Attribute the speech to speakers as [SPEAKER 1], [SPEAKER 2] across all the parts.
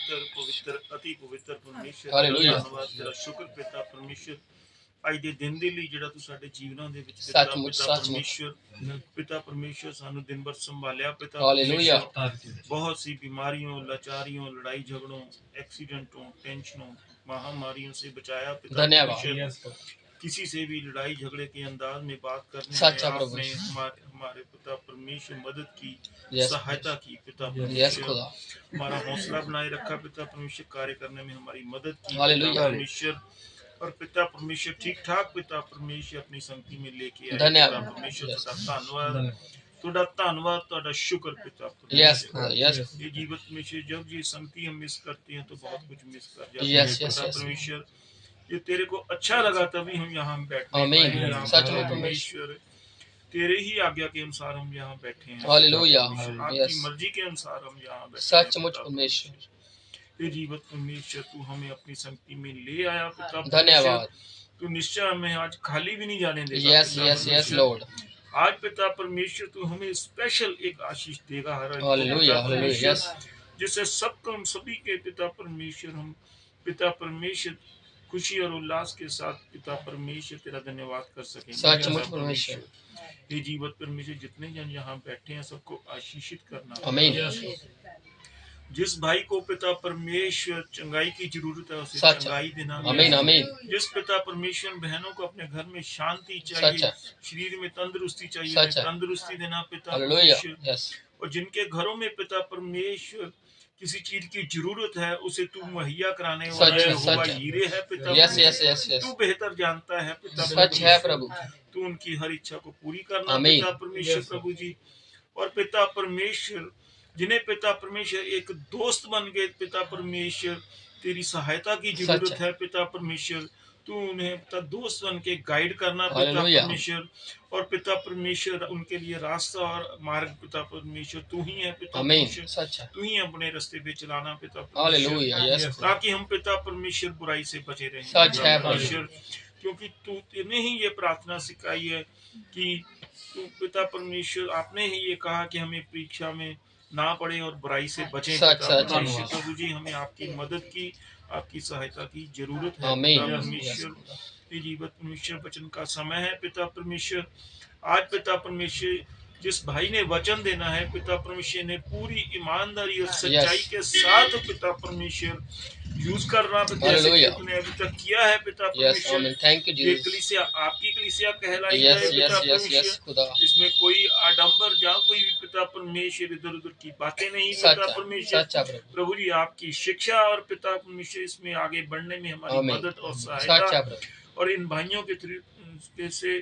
[SPEAKER 1] पवित्र पवित्र अति पवित्र परमेश्वर
[SPEAKER 2] हालेलुया।
[SPEAKER 1] धन्यवाद तेरा शुक्र पिता परमेश्वर ਅੱਜ ਦੇ ਦਿਨ ਦੇ ਲਈ ਜਿਹੜਾ ਤੂੰ ਸਾਡੇ ਜੀਵਨਾਂ ਦੇ ਵਿੱਚ
[SPEAKER 2] सचमुच
[SPEAKER 1] ਪਿਤਾ
[SPEAKER 2] सचमुच
[SPEAKER 1] ਪਿਤਾ ਪਰਮੇਸ਼ਰ ਸਾਨੂੰ ਦਿਨ ਭਰ ਸੰਭਾਲਿਆ ਪਿਤਾ
[SPEAKER 2] हालेलुया।
[SPEAKER 1] बहुत सी बीमारियों लाचारियों लड़ाई झगड़ों एक्सीडेंटों टेंशनों महामारियों से बचाया पिता
[SPEAKER 2] धन्यवाद।
[SPEAKER 1] किसी से भी लड़ाई झगड़े के अंदाज में बात करने
[SPEAKER 2] सच्चा
[SPEAKER 1] में
[SPEAKER 2] प्रभु।
[SPEAKER 1] आपने हमारे पिता परमेश्वर मदद की
[SPEAKER 2] Yes,
[SPEAKER 1] सहायता की पिता
[SPEAKER 2] यस
[SPEAKER 1] परमेश्वर
[SPEAKER 2] खुदा।
[SPEAKER 1] हमारा हौसला बनाए रखा पिता परमेश्वर कार्य करने में हमारी मदद की
[SPEAKER 2] हालेलुया।
[SPEAKER 1] पिता परमेश्वर और पिता परमेश्वर ठीक ठाक पिता परमेश्वर अपनी संगति में लेके आए
[SPEAKER 2] धन्यवाद।
[SPEAKER 1] पिता परमेश्वर तुहाडा धन्यवाद तुहाडा धन्यवाद तुहाडा शुक्र पिता
[SPEAKER 2] यस
[SPEAKER 1] परमेश्वर
[SPEAKER 2] यस
[SPEAKER 1] ये जीवन में से जब ये संगति हम मिस करते हैं तो बहुत कुछ मिस कर जाते हैं
[SPEAKER 2] यस
[SPEAKER 1] पिता
[SPEAKER 2] यस यस
[SPEAKER 1] परमेश्वर ये तेरे को अच्छा लगा तभी हम यहाँ बैठे
[SPEAKER 2] आमीन।
[SPEAKER 1] हैं
[SPEAKER 2] सचमुच
[SPEAKER 1] परमेश्वर तेरे ही आज्ञा के अनुसार हम यहाँ बैठे हैं
[SPEAKER 2] हालेलुया।
[SPEAKER 1] आपकी
[SPEAKER 2] यस
[SPEAKER 1] मर्जी के अनुसार हम यहाँ बैठे हैं
[SPEAKER 2] सचमुच
[SPEAKER 1] पिता
[SPEAKER 2] परमेश्वर।
[SPEAKER 1] हे जीवत परमेश्वर तू हमें अपनी संगति में ले आया पिता
[SPEAKER 2] धन्यवाद।
[SPEAKER 1] तू निश्चय हमें आज खाली भी नहीं जाने देगा
[SPEAKER 2] यस
[SPEAKER 1] पिता
[SPEAKER 2] यस यस
[SPEAKER 1] परमेश्वर।
[SPEAKER 2] लॉर्ड।
[SPEAKER 1] आज पिता परमेश्वर तू हमें स्पेशल एक आशीष देगा हर एक को,
[SPEAKER 2] हालेलुया
[SPEAKER 1] पिता
[SPEAKER 2] हालेलुया।
[SPEAKER 1] परमेश्वर,
[SPEAKER 2] यस
[SPEAKER 1] जिससे सबको हम सभी के पिता परमेश्वर हम पिता परमेश्वर खुशी और उल्लास के साथ पिता परमेश्वर तेरा धन्यवाद कर सकेंगे
[SPEAKER 2] सचमुच
[SPEAKER 1] पिता
[SPEAKER 2] परमेश्वर।
[SPEAKER 1] हे जीवत परमेश्वर जितने जन यहाँ बैठे हैं सबको आशीषित करना
[SPEAKER 2] आमीन।
[SPEAKER 1] जिस भाई को पिता परमेश्वर चंगाई की जरूरत है उसे
[SPEAKER 2] सच।
[SPEAKER 1] चंगाई देना
[SPEAKER 2] आमीन आमीन।
[SPEAKER 1] जिस पिता परमेश्वर बहनों को अपने घर में शांति चाहिए
[SPEAKER 2] सच।
[SPEAKER 1] शरीर में तंदुरुस्ती चाहिए
[SPEAKER 2] सच।
[SPEAKER 1] तंदुरुस्ती देना पिता
[SPEAKER 2] हालेलुया।
[SPEAKER 1] परमेश्वर
[SPEAKER 2] यस
[SPEAKER 1] और जिनके घरों में पिता परमेश्वर किसी चीज की जरूरत है उसे तू मुहैया कराने वाला
[SPEAKER 2] सच,
[SPEAKER 1] यहोवा
[SPEAKER 2] सच।
[SPEAKER 1] हीरे है पिता
[SPEAKER 2] यस
[SPEAKER 1] परमेश्वर।
[SPEAKER 2] यस यस यस
[SPEAKER 1] तू बेहतर जानता है पिता
[SPEAKER 2] सच है प्रभु।
[SPEAKER 1] तू उनकी हर इच्छा को पूरी करना
[SPEAKER 2] आमीन।
[SPEAKER 1] पिता परमेश्वर प्रभु जी और पिता परमेश्वर जिन्हें पिता परमेश्वर एक दोस्त बन गए पिता परमेश्वर तेरी सहायता की जरूरत
[SPEAKER 2] सच।
[SPEAKER 1] है पिता परमेश्वर तू उन्हें पिता दोस्त बन के गाइड करना पिता
[SPEAKER 2] हालेलुया।
[SPEAKER 1] परमेश्वर और पिता परमेश्वर उनके लिए रास्ता और मार्ग पिता परमेश्वर तू ही है पिता
[SPEAKER 2] आमीन।
[SPEAKER 1] परमेश्वर
[SPEAKER 2] सच है।
[SPEAKER 1] तू ही अपने रास्ते पे चलाना पिता
[SPEAKER 2] हालेलुया। यस
[SPEAKER 1] ताकि हम पिता परमेश्वर बुराई से बचे रहें
[SPEAKER 2] सच
[SPEAKER 1] पिता
[SPEAKER 2] है
[SPEAKER 1] परमेश्वर क्योंकि तूने ही ये प्रार्थना सिखाई है कि तू पिता परमेश्वर आपने ही ये कहा कि हमें परीक्षा में ना पड़े और बुराई से बचें
[SPEAKER 2] सच,
[SPEAKER 1] पिता
[SPEAKER 2] सच,
[SPEAKER 1] परमेश्वर
[SPEAKER 2] सच।
[SPEAKER 1] प्रभु जी हमें आपकी मदद की आपकी सहायता की जरूरत है
[SPEAKER 2] आमीन।
[SPEAKER 1] पिता
[SPEAKER 2] यस
[SPEAKER 1] परमेश्वर ये जीवत परमेश्वर वचन का समय है पिता परमेश्वर आज पिता परमेश्वर जिस भाई ने वचन देना है पिता परमेश्वर ने पूरी ईमानदारी और सच्चाई के साथ पिता परमेश्वर यूज करना जैसे
[SPEAKER 2] हालेलुया।
[SPEAKER 1] तूने अभी तक किया है पिता
[SPEAKER 2] यस
[SPEAKER 1] परमेश्वर
[SPEAKER 2] आमीन। थैंक यू
[SPEAKER 1] ये
[SPEAKER 2] जीसस।
[SPEAKER 1] कलीसिया आपकी कलीसिया कहलाई
[SPEAKER 2] यस
[SPEAKER 1] है पिता
[SPEAKER 2] यस यस यस
[SPEAKER 1] परमेश्वर
[SPEAKER 2] खुदा।
[SPEAKER 1] इसमें कोई आडंबर जहाँ कोई भी पिता परमेश्वर इधर उधर की बातें नहीं
[SPEAKER 2] सच
[SPEAKER 1] पिता
[SPEAKER 2] है
[SPEAKER 1] परमेश्वर
[SPEAKER 2] सच है प्रभु।
[SPEAKER 1] प्रभु जी आपकी शिक्षा और पिता परमेश्वर इसमें आगे बढ़ने में हमारी
[SPEAKER 2] आमीन।
[SPEAKER 1] मदद और
[SPEAKER 2] सच
[SPEAKER 1] सहायता
[SPEAKER 2] है प्रभु।
[SPEAKER 1] और इन भाइयों के से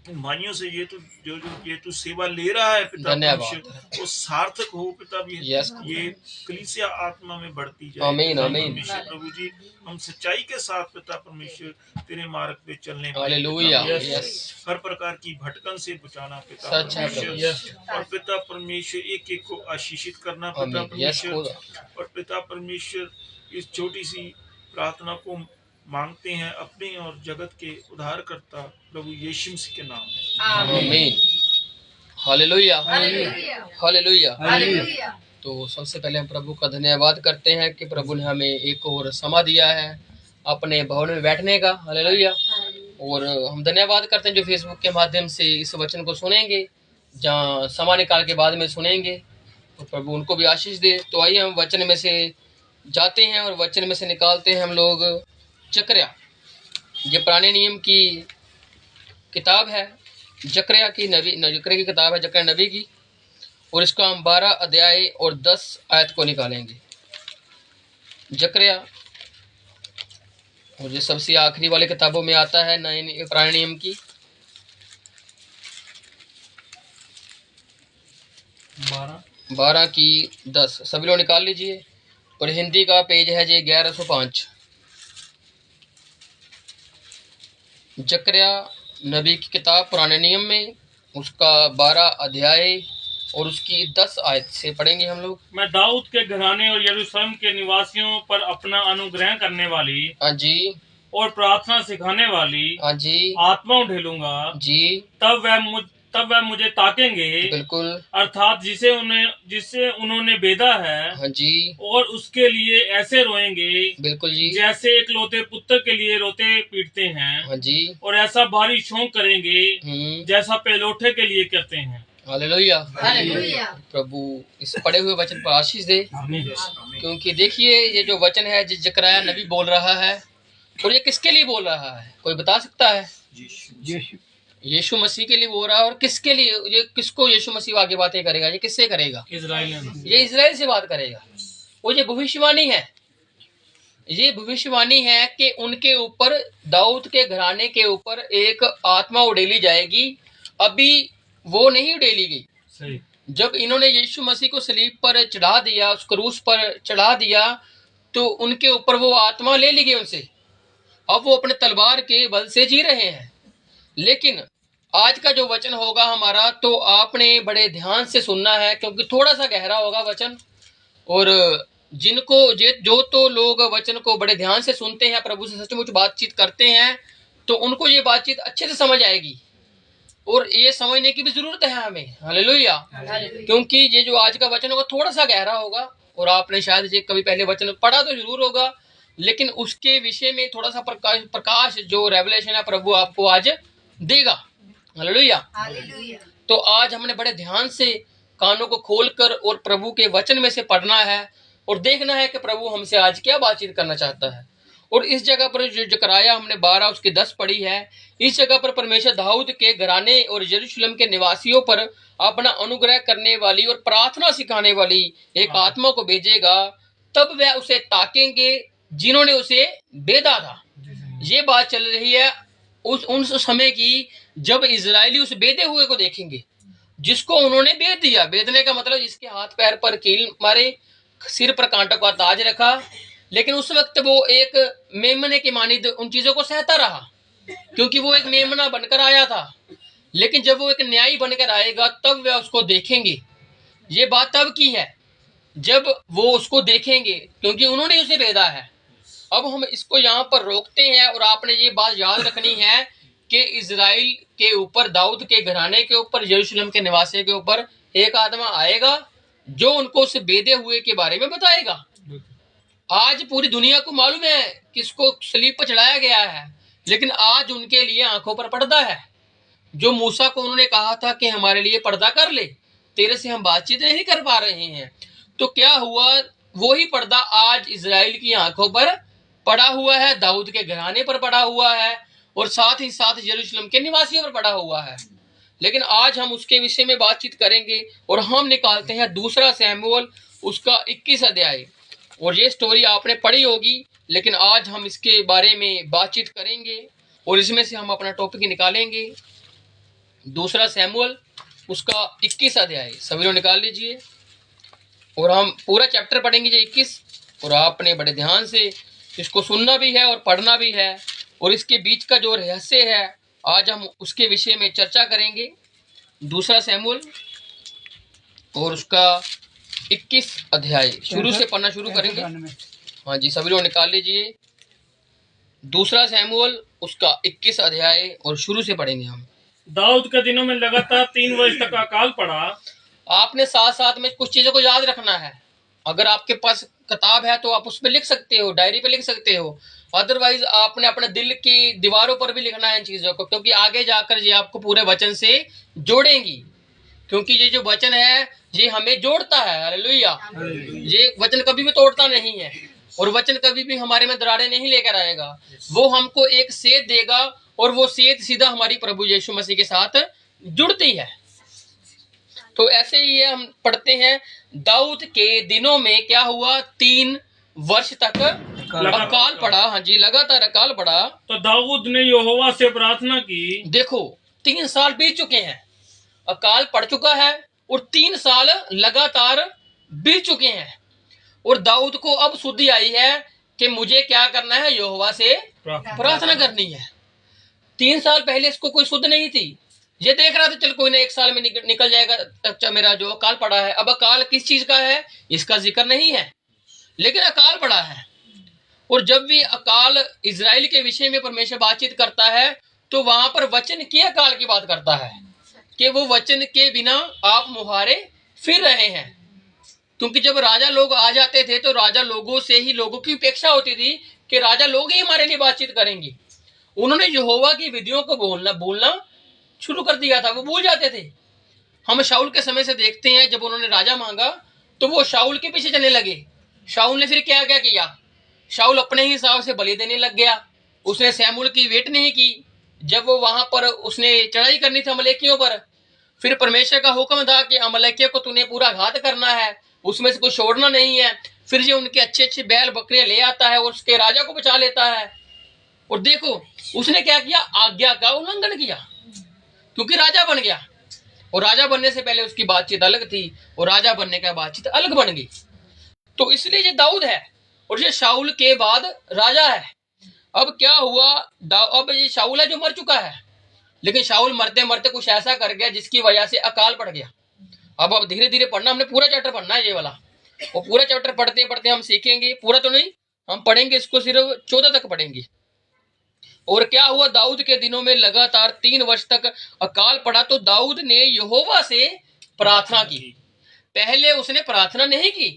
[SPEAKER 1] इन भाइयों से ये तो जो जो ये तो सेवा ले रहा है पिता
[SPEAKER 2] धन्यवाद।
[SPEAKER 1] परमेश्वर वो सार्थक हो पिता भी
[SPEAKER 2] यस
[SPEAKER 1] ये कलीसिया आत्मा में बढ़ती जाए
[SPEAKER 2] आमीन,
[SPEAKER 1] पिता
[SPEAKER 2] आमीन।
[SPEAKER 1] परमेश्वर प्रभु जी हम सच्चाई के साथ पिता परमेश्वर तेरे मार्ग पे चलने पाए
[SPEAKER 2] हालेलुया।
[SPEAKER 1] पिता
[SPEAKER 2] यस
[SPEAKER 1] परमेश्वर। हर प्रकार की भटकन से बचाना पिता
[SPEAKER 2] सच है प्रभु।
[SPEAKER 1] परमेश्वर और पिता परमेश्वर एक एक को आशीषित करना पिता
[SPEAKER 2] आमीन। यस
[SPEAKER 1] परमेश्वर
[SPEAKER 2] खुदा।
[SPEAKER 1] और पिता परमेश्वर इस छोटी सी प्रार्थना को मांगते हैं अपने और जगत के उद्धारकर्ता प्रभु यीशु मसीह के नाम में
[SPEAKER 2] आमीन। Hallelujah
[SPEAKER 3] hallelujah
[SPEAKER 2] hallelujah. तो सबसे पहले हम प्रभु का धन्यवाद करते हैं कि प्रभु ने हमें एक और समय दिया है अपने भवन में बैठने का। हालेलुया। और हम धन्यवाद करते हैं जो फेसबुक के माध्यम से इस वचन को सुनेंगे जहाँ समय निकाल के बाद में सुनेंगे तो प्रभु उनको भी आशीष दे। तो आइए हम वचन में से जाते हैं और वचन में से निकालते हैं हम लोग जकर्या। ये पुराने नियम की किताब है जकर्या की जकर्या की किताब है जकर्या नबी की और इसका हम 12 अध्याय और 10 आयत को निकालेंगे। जकर्या और ये सबसे आखिरी वाली किताबों में आता है नए पुराने नियम की। 12 की 10 सभी लोग निकाल लीजिए और हिंदी का पेज है जी 1105। जकर्या नबी की किताब पुराने नियम में उसका 12 अध्याय और उसकी 10 आयत से पढ़ेंगे हम लोग।
[SPEAKER 4] मैं दाऊद के घराने और यरूशलेम के निवासियों पर अपना अनुग्रह करने वाली
[SPEAKER 2] हाँ जी
[SPEAKER 4] और प्रार्थना सिखाने वाली
[SPEAKER 2] हाँ जी
[SPEAKER 4] आत्मा ढेलूंगा।
[SPEAKER 2] जी
[SPEAKER 4] तब वह तब वह मुझे ताकेंगे,
[SPEAKER 2] बिल्कुल।
[SPEAKER 4] अर्थात जिसे उन्होंने बेधा है,
[SPEAKER 2] हाँ जी,
[SPEAKER 4] और उसके लिए ऐसे रोएंगे
[SPEAKER 2] बिल्कुल जी।
[SPEAKER 4] जैसे एक लौते पुत्र के लिए रोते पीटते हैं,
[SPEAKER 2] हाँ जी।
[SPEAKER 4] और ऐसा भारी शोक करेंगे जैसा पेलोठे के लिए करते हैं।
[SPEAKER 2] हालेलुया।
[SPEAKER 3] हालेलुया।
[SPEAKER 2] प्रभु इस पढ़े हुए वचन पर आशीष दे, क्योंकि देखिए ये जो वचन है जिस जकरयाह नबी बोल रहा है, और ये किसके लिए बोल रहा है, कोई बता सकता है? यीशु मसीह के लिए बोल रहा है। और किसके लिए? ये किसको यीशु मसीह आगे बातें करेगा? ये किससे करेगा? ये इजराइल से बात करेगा। वो ये भविष्यवाणी है, ये भविष्यवाणी है कि उनके ऊपर, दाऊद के घराने के ऊपर एक आत्मा उड़ेली जाएगी। अभी वो नहीं उड़ेली गई।
[SPEAKER 4] सही।
[SPEAKER 2] जब इन्होंने यीशु मसीह को सलीब पर चढ़ा दिया, उस क्रूस पर चढ़ा दिया, तो उनके ऊपर वो आत्मा ले ली गई उनसे। अब वो अपने तलवार के बल से जी रहे हैं। लेकिन आज का जो वचन होगा हमारा, तो आपने बड़े ध्यान से सुनना है, क्योंकि थोड़ा सा गहरा होगा वचन। और जिनको जो तो लोग वचन को बड़े ध्यान से सुनते हैं, प्रभु से सचमुच बातचीत करते हैं, तो उनको ये बातचीत अच्छे से समझ आएगी। और ये समझने की भी जरूरत है हमें। हालेलुया। क्योंकि ये जो आज का वचन होगा थोड़ा सा गहरा होगा, और आपने शायद ये कभी पहले वचन पढ़ा तो जरूर होगा, लेकिन उसके विषय में थोड़ा सा प्रकाश जो रेवलेशन है प्रभु आपको आज देगा। हालेलुया। तो आज हमने बड़े ध्यान से कानों को खोलकर और प्रभु के वचन में से पढ़ना है, और देखना है कि प्रभु हमसे आज क्या बातचीत करना चाहता है। और इस जगह पर जो जकरयाह हमने 12 उसकी 10 पढ़ी है, इस जगह पर परमेश्वर दाऊद के घराने और यरूशलेम के निवासियों पर अपना अनुग्रह करने वाली और प्रार्थना सिखाने वाली एक आत्मा को भेजेगा। तब वह उसे ताकेंगे जिन्होंने उसे बेधा था। ये बात चल रही है उस समय की, जब इजरायली उस बेधे हुए को देखेंगे, जिसको उन्होंने बेध दिया। बेधने का मतलब जिसके हाथ पैर पर कील मारे, सिर पर कांटों का ताज रखा, लेकिन उस वक्त वो एक मेमने की मानिद उन चीजों को सहता रहा, क्योंकि वो एक मेमना बनकर आया था। लेकिन जब वो एक न्यायी बनकर आएगा, तब वे उसको देखेंगे। ये बात तब की है जब वो उसको देखेंगे, क्योंकि उन्होंने उसे भेदा है। अब हम इसको यहाँ पर रोकते हैं, और आपने ये बात याद रखनी है कि इजराइल के ऊपर, दाऊद के घराने के ऊपर, यरूशलेम के निवासियों के ऊपर एक आत्मा आएगा जो उनको उस बेधे हुए के बारे में बताएगा। आज पूरी दुनिया को मालूम है किसको सलीब पर चढ़ाया गया है, लेकिन आज उनके लिए आंखों पर पर्दा है। जो मूसा को उन्होंने कहा था कि हमारे लिए पर्दा कर ले, तेरे से हम बातचीत नहीं कर पा रहे हैं, तो क्या हुआ? वही पर्दा आज इजराइल की आंखों पर पड़ा हुआ है, दाऊद के घराने पर पड़ा हुआ है, और साथ ही साथ यरूशलेम के निवासियों पर पड़ा हुआ है। लेकिन आज हम उसके विषय में बातचीत करेंगे, और हम निकालते हैं 2 शमूएल उसका 21 अध्याय। और ये स्टोरी आपने पढ़ी होगी, लेकिन आज हम इसके बारे में बातचीत करेंगे, और इसमें से हम अपना टॉपिक निकालेंगे। 2 शमूएल उसका 21 अध्याय सभी लोग निकाल लीजिए, और हम पूरा चैप्टर पढ़ेंगे जो 21। और आपने बड़े ध्यान से इसको सुनना भी है और पढ़ना भी है, और इसके बीच का जो रहस्य है आज हम उसके विषय में चर्चा करेंगे। 2 शमूएल और उसका 21 अध्याय शुरू से पढ़ना शुरू करेंगे। हाँ जी, सभी लोग निकाल लीजिए। 2 शमूएल उसका 21 अध्याय और शुरू से पढ़ेंगे हम।
[SPEAKER 4] दाऊद के दिनों में लगातार 3 वर्ष तक अकाल पड़ा।
[SPEAKER 2] आपने साथ साथ में कुछ चीजों को याद रखना है। अगर आपके पास किताब है तो आप उस पर लिख सकते हो, डायरी पे लिख सकते हो। अदरवाइज आपने अपने दिल की दीवारों पर भी लिखना है इन चीजों को, क्योंकि आगे जाकर ये आपको पूरे वचन से जोड़ेंगी। क्योंकि ये जो वचन है ये हमें जोड़ता है। हालेलुया। ये वचन कभी भी तोड़ता नहीं है, और वचन कभी भी हमारे में दरारें नहीं लेकर आएगा। वो हमको एक सेध देगा, और वो सेध सीधा हमारी प्रभु यीशु मसीह के साथ जुड़ती है। तो ऐसे ही हम पढ़ते हैं, दाऊद के दिनों में क्या हुआ? 3 वर्ष तक अकाल पड़ा। हाँ जी, लगातार अकाल पड़ा।
[SPEAKER 4] तो दाऊद ने यहोवा से प्रार्थना की।
[SPEAKER 2] देखो 3 साल बीत चुके हैं, अकाल पड़ चुका है, और 3 साल लगातार बीत चुके हैं, और दाऊद को अब सुधि आई है कि मुझे क्या करना है? यहोवा से प्रार्थना करनी है। 3 साल पहले इसको कोई सुध नहीं थी। ये देख रहा था चल कोई ना 1 साल में निकल जाएगा। अच्छा, मेरा जो अकाल पड़ा है, अब अकाल किस चीज का है इसका जिक्र नहीं है, लेकिन अकाल पड़ा है। और जब भी अकाल इजराइल के विषय में परमेश्वर बातचीत करता है, तो वहां पर वचन के अकाल की बात करता है। कि वो वचन के बिना आप मुहारे फिर रहे हैं। क्योंकि जब राजा लोग आ जाते थे तो राजा लोगों से ही लोगों की अपेक्षा होती थी कि राजा लोग ही हमारे लिए बातचीत करेंगे। उन्होंने यहोवा की विधियों को बोलना शुरू कर दिया था, वो भूल जाते थे। हम शाऊल के समय से देखते हैं, जब उन्होंने राजा मांगा तो वो शाऊल के पीछे चलने लगे। शाऊल ने फिर क्या क्या किया? शाऊल अपने ही हिसाब से बलि देने लग गया। उसने सैमुएल की वेट नहीं की। जब वो वहां पर उसने चढ़ाई करनी थी अमलेकियों पर, फिर परमेश्वर का हुक्म था कि अमलेकियों को तूने पूरा घात करना है, उसमें से कुछ छोड़ना नहीं है। फिर ये उनके अच्छे अच्छे बैल बकरियां ले आता है और उसके राजा को बचा लेता है। और देखो उसने क्या किया, आज्ञा का उल्लंघन किया, क्योंकि राजा बन गया। और राजा बनने से पहले उसकी बातचीत अलग थी और राजा बनने का बातचीत अलग बन गई। तो इसलिए ये दाऊद है और ये शाऊल के बाद राजा है। अब क्या हुआ, अब ये शाऊल है जो मर चुका है, लेकिन शाऊल मरते मरते कुछ ऐसा कर गया जिसकी वजह से अकाल पड़ गया। अब धीरे धीरे पढ़ना, हमने पूरा चैप्टर पढ़ना है ये वाला, और पूरा चैप्टर पढ़ते पढ़ते हम सीखेंगे। पूरा तो नहीं, हम पढ़ेंगे इसको, सिर्फ 14 तक पढ़ेंगे। और क्या हुआ, दाऊद के दिनों में लगातार 3 वर्ष तक अकाल पड़ा। तो दाऊद ने यहोवा से प्रार्थना की। पहले उसने प्रार्थना नहीं की,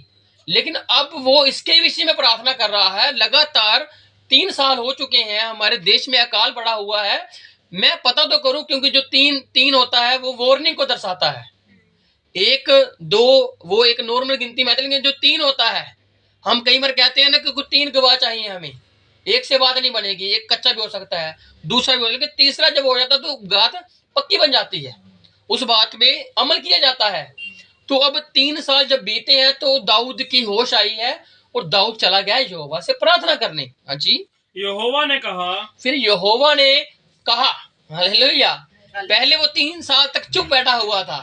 [SPEAKER 2] लेकिन अब वो इसके विषय में प्रार्थना कर रहा है। लगातार 3 साल हो चुके हैं, हमारे देश में अकाल पड़ा हुआ है। मैं पता तो करूं, क्योंकि जो 3 होता है वो वार्निंग को दर्शाता है। 1 2 वो एक नॉर्मल गिनती में, लेकिन जो 3 होता है, हम कई बार कहते हैं ना कि कुछ 3 गवाह चाहिए हमें, एक से बात नहीं बनेगी, एक कच्चा भी हो सकता है, दूसरा भी हो, लेकिन तीसरा जब हो जाता है तो बात पक्की बन जाती है, उस बात में अमल किया जाता है। तो अब 3 साल जब बीते हैं तो दाऊद की होश आई है और दाऊद चला गया यहोवा से प्रार्थना करने। हाँ जी,
[SPEAKER 4] यहोवा ने कहा,
[SPEAKER 2] फिर यहोवा ने कहा, हालेलुया। पहले वो 3 साल तक चुप बैठा हुआ था,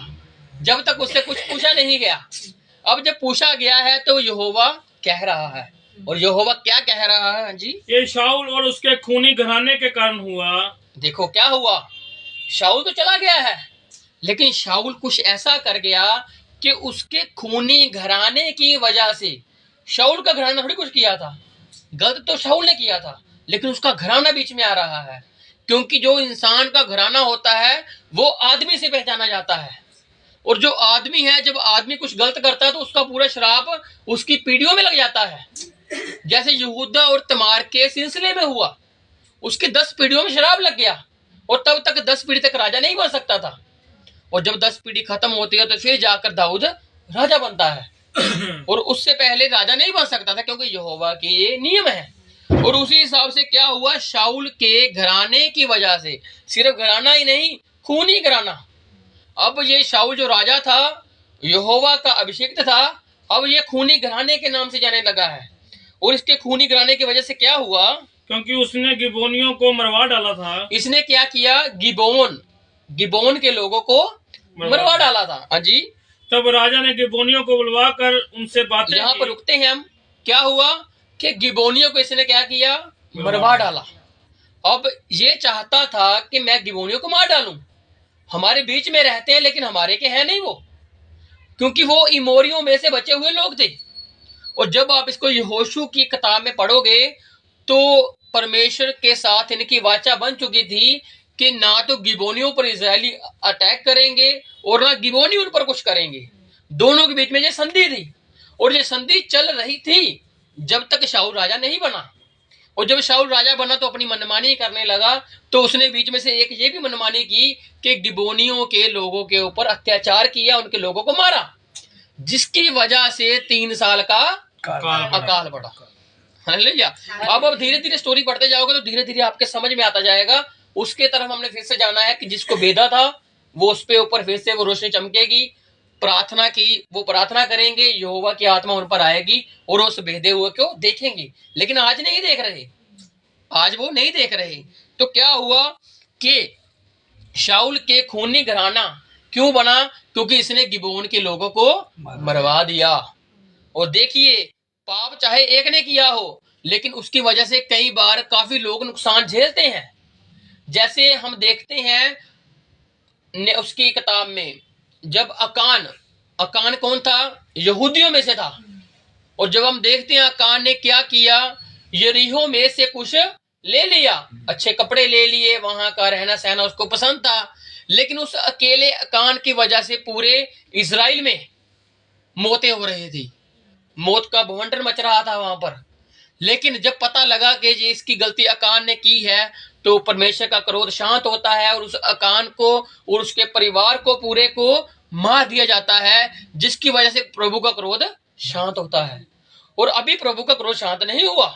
[SPEAKER 2] जब तक उससे कुछ पूछा नहीं गया। अब जब पूछा गया है तो यहोवा कह रहा है, और यहोवा क्या कह रहा है? हाँ जी,
[SPEAKER 4] ये शाऊल और उसके खूनी घराने के कारण हुआ।
[SPEAKER 2] देखो क्या हुआ, शाऊल तो चला गया है, लेकिन शाऊल कुछ ऐसा कर गया कि उसके खूनी घराने की वजह से, शाऊल का घराना थोड़ी कुछ किया था, गलत तो शाऊल ने किया था, लेकिन उसका घराना बीच में आ रहा है। क्योंकि जो इंसान का घराना होता है वो आदमी से पहचाना जाता है, और जो आदमी है, जब आदमी कुछ गलत करता है तो उसका पूरा श्राप उसकी पीढ़ियों में लग जाता है। जैसे यहूदा और तमार के सिलसिले में हुआ, उसके 10 पीढ़ियों में श्राप लग गया, और तब तक 10 पीढ़ी तक राजा नहीं बन सकता था। और जब 10 पीढ़ी खत्म होती है तो फिर जाकर दाऊद राजा बनता है, और उससे पहले राजा नहीं बन सकता था, क्योंकि यहोवा के ये नियम है। और उसी हिसाब से क्या हुआ, शाऊल के घराने की वजह से, सिर्फ घराना ही नहीं, खूनी घराना। अब ये शाऊल जो राजा था, यहोवा का अभिषेक था, अब ये खूनी घराने के नाम से जाने लगा है। और इसके खूनी घराने की वजह से क्या हुआ,
[SPEAKER 4] क्योंकि उसने गिबोनियों को मरवा डाला था।
[SPEAKER 2] इसने क्या किया, गिबोन के लोगों को मरवा डाला था। हाँ जी,
[SPEAKER 4] तब राजा ने गिबोनियों को बुलवा कर उनसे बातें
[SPEAKER 2] यहाँ
[SPEAKER 4] की।
[SPEAKER 2] पर रुकते हैं हम। क्या हुआ कि गिबोनियों को इसने क्या किया, मरवा डाला। अब ये चाहता था कि मैं गिबोनियों को मार डालूं, हमारे बीच में रहते हैं लेकिन हमारे के हैं नहीं वो, क्योंकि वो इमोरियों में से बचे हुए लोग थे। और जब आप इसको यहोशू की किताब में पढ़ोगे तो परमेश्वर के साथ इनकी वाचा बन चुकी थी कि ना तो गिबोनियों पर इजरायली अटैक करेंगे और ना गिबोनी उन पर कुछ करेंगे। दोनों के बीच में ये संधि थी, और ये संधि चल रही थी जब तक शाऊल राजा नहीं बना। और जब शाऊल राजा बना तो अपनी मनमानी करने लगा, तो उसने बीच में से एक ये भी मनमानी की कि गिबोनियों के लोगों के ऊपर अत्याचार किया, उनके लोगों को मारा, जिसकी वजह से 3 साल का अकाल पड़ा। हालेलुया। अब धीरे धीरे स्टोरी पढ़ते जाओगे तो धीरे धीरे आपके समझ में आता जाएगा। उसके तरफ हमने फिर से जाना है कि जिसको भेदा था वो उस पे ऊपर फिर से वो रोशनी चमकेगी। प्रार्थना की, वो प्रार्थना करेंगे, यहोवा की आत्मा उन पर आएगी और उस भेदे हुए को देखेंगे। लेकिन आज नहीं देख रहे, आज वो नहीं देख रहे। तो क्या हुआ कि शाऊल के खूनी घराना क्यों बना, क्योंकि इसने गिबोन के लोगों को मरवा दिया। और देखिए, पाप चाहे एक ने किया हो, लेकिन उसकी वजह से कई बार काफी लोग नुकसान झेलते हैं। जैसे हम देखते हैं उसकी किताब में, जब अकान कौन था, यहूदियों में से था। और जब हम देखते हैं अकान ने क्या किया, यरीहो में से कुछ ले लिया, अच्छे कपड़े ले लिए, वहां का रहना सहना उसको पसंद था, लेकिन उस अकेले अकान की वजह से पूरे इजराइल में मौतें हो रही थी, मौत का भवंडर मच रहा था वहां पर। लेकिन जब पता लगा कि ये इसकी गलती अकान ने की है, तो परमेश्वर का क्रोध शांत होता है और उस अकान को और उसके परिवार को पूरे को मार दिया जाता है, जिसकी वजह से प्रभु का क्रोध शांत होता है। और अभी प्रभु का क्रोध शांत नहीं हुआ,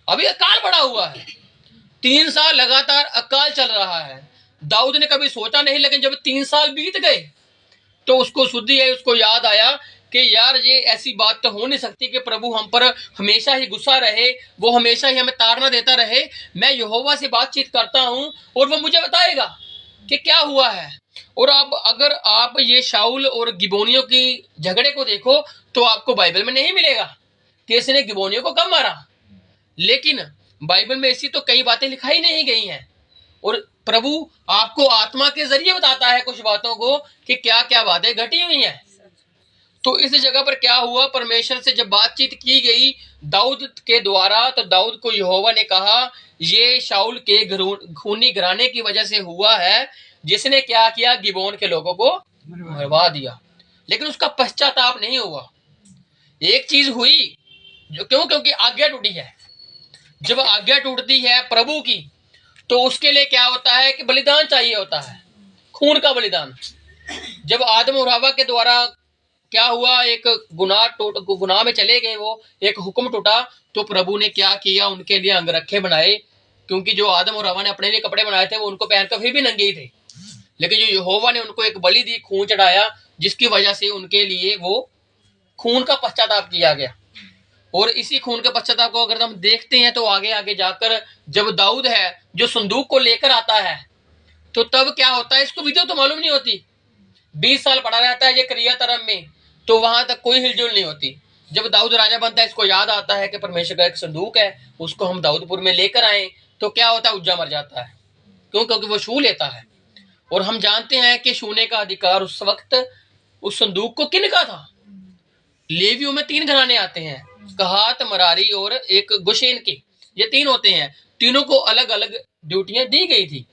[SPEAKER 2] अभी अकाल बढ़ा हुआ है। 3 साल लगातार अकाल चल रहा है। दाऊद ने कभी सोचा नहीं, लेकिन जब 3 साल बीत गए तो उसको शुद्धि है, उसको याद आया कि यार ये ऐसी बात तो हो नहीं सकती कि प्रभु हम पर हमेशा ही गुस्सा रहे, वो हमेशा ही हमें ताड़ना देता रहे। मैं यहोवा से बातचीत करता हूं और वो मुझे बताएगा कि क्या हुआ है। और अब अगर आप ये शाऊल और गिबोनियों की झगड़े को देखो तो आपको बाइबल में नहीं मिलेगा कि इसने गिबोनियों को कब मारा, लेकिन बाइबल में ऐसी तो कई बातें लिखाई नहीं गई हैं। और प्रभु आपको आत्मा के जरिए बताता है कुछ बातों को कि क्या क्या बातें घटी हुई हैं। तो इस जगह पर क्या हुआ, परमेश्वर से जब बातचीत की गई दाऊद के द्वारा, तो दाऊद को यहोवा ने कहा ये शाऊल के खूनी घराने की वजह से हुआ है, जिसने क्या किया, गिबोन के लोगों को मरवा दिया। लेकिन उसका पश्चाताप नहीं हुआ। एक चीज हुई जो क्योंकि आज्ञा टूटी है। जब आज्ञा टूटती है प्रभु की, तो उसके लिए क्या होता है कि बलिदान चाहिए होता है, खून का बलिदान। जब आदम और हवा के द्वारा क्या हुआ, एक गुनाह में चले गए, वो एक हुक्म टूटा, तो प्रभु ने क्या किया, उनके लिए अंगरखे बनाए। क्योंकि जो आदम और हवा ने अपने लिए कपड़े बनाए थे वो उनको पहनकर फिर भी नंगे ही थे, लेकिन जो यहोवा ने उनको एक बलि दी, खून चढ़ाया, जिसकी वजह से उनके लिए वो खून का पश्चाताप किया गया। और इसी खून के पश्चाताप को अगर हम देखते हैं तो आगे आगे जाकर जब दाऊद है जो संदूक को लेकर आता है, तो तब क्या होता है, इसको विधि तो मालूम नहीं होती। 20 साल पड़ा रहता है ये क्रियातरम में, तो वहां तक कोई हिलजुल नहीं होती। जब दाऊद राजा बनता है, इसको याद आता है कि परमेश्वर का एक संदूक है, उसको हम दाऊदपुर में लेकर आए, तो क्या होता है, उज्जा मर जाता है। क्यों? क्योंकि वो छू लेता है। और हम जानते हैं कि छूने का अधिकार उस वक्त उस संदूक को किन का था। लेवियों में 3 घराने आते हैं, कहात, मरारी और एक गोशेन के, ये 3 होते हैं। तीनों को अलग अलग ड्यूटियां दी गई थी,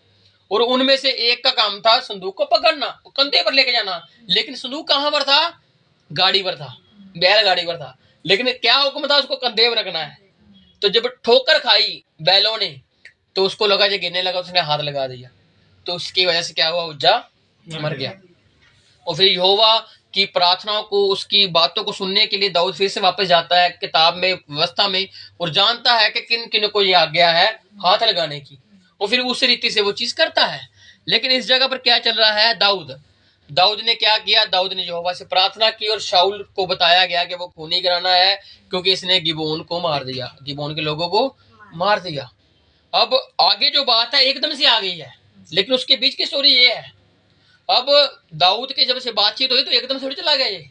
[SPEAKER 2] और उनमें से एक का काम था संदूक को पकड़ना, कंधे पर लेके जाना। लेकिन संदूक कहां पर था? गाड़ी पर था, बैलगाड़ी पर था। लेकिन क्या हुक्म था, उसको कंधे पर रखना है। तो जब ठोकर खाई बैलों ने, तो उसको लगा, जो गिरने लगा, उसने हाथ लगा दिया, तो उसकी वजह से क्या हुआ, उज्जा मर गया। और फिर यहोवा की प्रार्थनाओं को, उसकी बातों को सुनने के लिए दाऊद फिर से वापस जाता है किताब में, व्यवस्था में, और जानता है कि किन किन को यह आज्ञा है हाथ लगाने की, और फिर उस रीति से वो चीज करता है। लेकिन इस जगह पर क्या चल रहा है, दाऊद ने क्या किया, दाऊद ने यहोवा से प्रार्थना की, और शाऊल को बताया गया कि वो खूनी कराना है, क्योंकि इसने गिबोन को मार दिया, गिबोन के लोगों को मार दिया। अब आगे जो बात है एकदम से आ गई है, लेकिन उसके बीच की स्टोरी ये है। अब दाऊद के जब से बातचीत हुई तो एकदम से थोड़ी चला गया ये,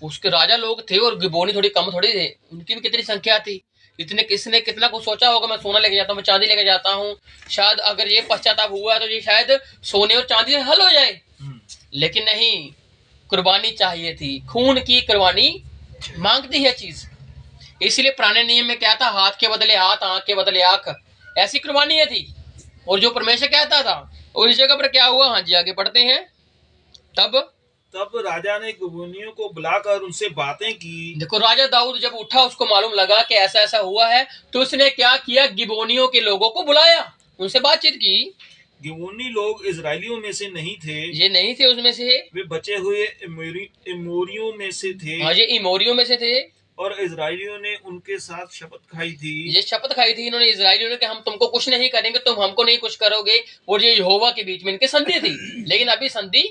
[SPEAKER 2] उसके राजा लोग थे और गिबोनी थोड़ी कम थोड़ी थे, उनकी भी कितनी संख्या थी। इतने किसने कितना कुछ सोचा होगा, मैं सोना लेके जाता हूँ, मैं चांदी लेके जाता हूँ, शायद अगर ये पश्चाताप हुआ तो ये शायद सोने और चांदी से हल हो जाए। लेकिन नहीं, कुर्बानी चाहिए थी, खून की कुर्बानी मांगती है चीज। इसलिए पुराने नियम में क्या था, हाथ के बदले हाथ, आंख के बदले आंख, ऐसी कुर्बानियां थी, और जो परमेश्वर कहता था। और इस जगह पर क्या हुआ, हाँ जी आगे पढ़ते हैं। तब
[SPEAKER 1] राजा ने गिबोनियों को बुलाकर उनसे बातें की।
[SPEAKER 2] देखो, राजा दाऊद जब उठा, उसको मालूम लगा कि ऐसा ऐसा हुआ है, तो उसने क्या किया, गिबोनियों के लोगों को बुलाया, उनसे बातचीत की।
[SPEAKER 1] गिबोनी लोग इजरायलियों में से नहीं थे,
[SPEAKER 2] ये नहीं थे उसमें से,
[SPEAKER 1] वे बचे हुए इमोरियों में से थे।
[SPEAKER 2] हाँ, ये इमोरियों में से थे।
[SPEAKER 1] और इजरायलियों ने उनके साथ शपथ खाई थी,
[SPEAKER 2] ये शपथ खाई थी इन्होंने, इजरायलियों ने, कि हम तुमको कुछ नहीं करेंगे, तुम हमको नहीं कुछ करोगे। और ये यहोवा के बीच में इनके संधि थी, लेकिन अभी संधि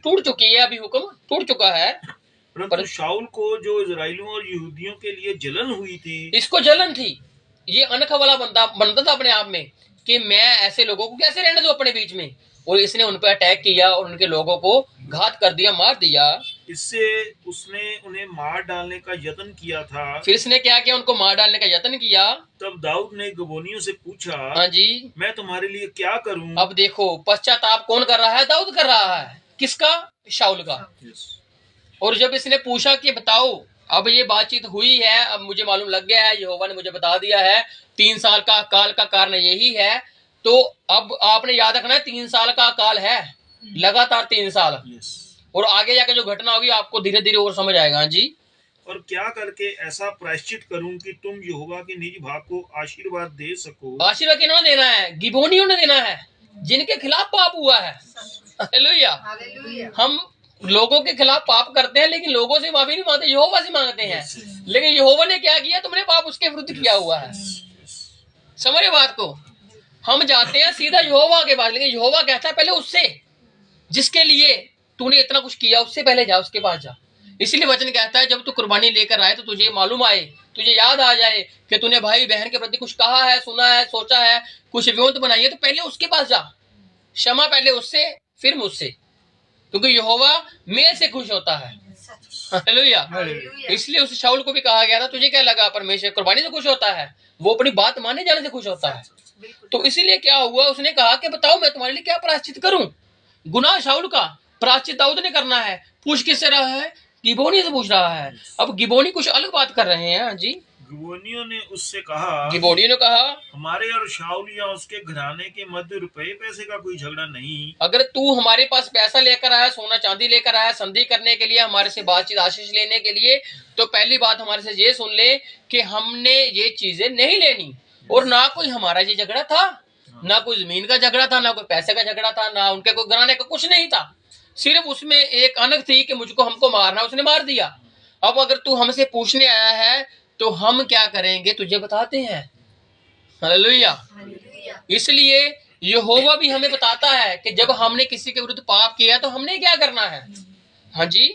[SPEAKER 2] टूट चुकी है, अभी हुक्म टूट चुका है।
[SPEAKER 1] परंतु शाऊल को जो इजरायलियों और यहूदियों के लिए जलन हुई थी,
[SPEAKER 2] इसको जलन थी। ये अनख वाला बनता था अपने आप में कि मैं ऐसे लोगों को कैसे रहने दूं अपने बीच में, और इसने उन पर अटैक किया और उनके लोगों को घात कर दिया, मार दिया।
[SPEAKER 1] इससे उसने उन्हें मार डालने का यत्न किया था।
[SPEAKER 2] फिर इसने क्या किया, उनको मार डालने का यत्न किया।
[SPEAKER 1] तब दाऊद ने गिबोनियों से पूछा,
[SPEAKER 2] हाँ जी,
[SPEAKER 1] मैं तुम्हारे लिए क्या करूं?
[SPEAKER 2] अब देखो, पश्चाताप कौन कर रहा है, दाऊद कर रहा है। किसका? शाऊल का। और जब इसने पूछा कि बताओ, अब ये बातचीत हुई है, अब मुझे मालूम लग गया है, यहोवा ने मुझे बता दिया है 3 साल का अकाल का कारण यही है। तो अब आपने याद रखना है, 3 साल का अकाल है, लगातार 3 साल।
[SPEAKER 1] यस।
[SPEAKER 2] और आगे जाके जो घटना होगी आपको धीरे धीरे और समझ आएगा। हाँ जी।
[SPEAKER 1] और क्या करके ऐसा प्रायश्चित करूं कि तुम यहोवा के निज भाग को आशीर्वाद दे सको।
[SPEAKER 2] आशीर्वाद किन्होंने देना है? गिबोनियों ने देना है, जिनके खिलाफ पाप हुआ है। हालेलुया। हम लोगों के खिलाफ पाप करते हैं, लेकिन लोगों से माफी नहीं मांगते, यहोवा से मांगते हैं। लेकिन यहोवा ने क्या किया? तुमने पाप उसके विरुद्ध किया हुआ है। समझे बात को? हम जाते हैं सीधा यहोवा के पास, लेकिन यहोवा कहता है पहले उससे, जिसके लिए तूने इतना कुछ किया, उससे पहले जा, उसके पास जा। इसीलिए वचन कहता है जब तू कुर्बानी लेकर आए तो तुझे मालूम आए, तुझे याद आ जाए कि तूने भाई बहन के प्रति कुछ कहा है, सुना है, सोचा है, कुछ व्यंत बनाई है, तो पहले उसके पास जा। क्षमा पहले उससे, फिर मुझसे, क्योंकि यहोवा मेरे से खुश होता है। हालेलुया। इसलिए उस शाऊल को भी कहा गया था तुझे क्या लगा परमेश्वर कुर्बानी से खुश होता है? वो अपनी बात माने जाने से खुश होता है। तो इसीलिए क्या हुआ, उसने कहा कि बताओ मैं तुम्हारे लिए क्या प्रायश्चित करूं। गुनाह शाऊल का, प्रायश्चित दाऊद ने करना है। पूछ किससे रहा है? गिबोनी से पूछ रहा है। अब गिबोनी कुछ अलग बात कर रहे हैं। हाँ जी।
[SPEAKER 1] गिबोनियों ने उससे कहा,
[SPEAKER 2] गिबोनी ने कहा
[SPEAKER 1] हमारे और शाऊल या उसके घराने के मध्य रुपए पैसे का कोई झगड़ा नहीं।
[SPEAKER 2] अगर तू हमारे पास पैसा लेकर आया, सोना चांदी लेकर आया, संधि करने के लिए, हमारे से बातचीत आशीष लेने के लिए, तो पहली बात हमारे से ये सुन ले कि हमने ये चीजें नहीं लेनी। और ना कोई हमारा ये झगड़ा था, ना कोई जमीन का झगड़ा था, ना कोई पैसे का झगड़ा था, ना उनके कोई घराने का कुछ नहीं था। सिर्फ उसमें एक अनख थी कि मुझको हमको मारना, उसने मार दिया। अब अगर तू हमसे पूछने आया है तो हम क्या करेंगे तुझे बताते हैं। हालेलुया। इसलिए यहोवा भी हमें बताता है कि जब हमने किसी के विरुद्ध पाप किया तो हमने क्या करना है। हाँ जी।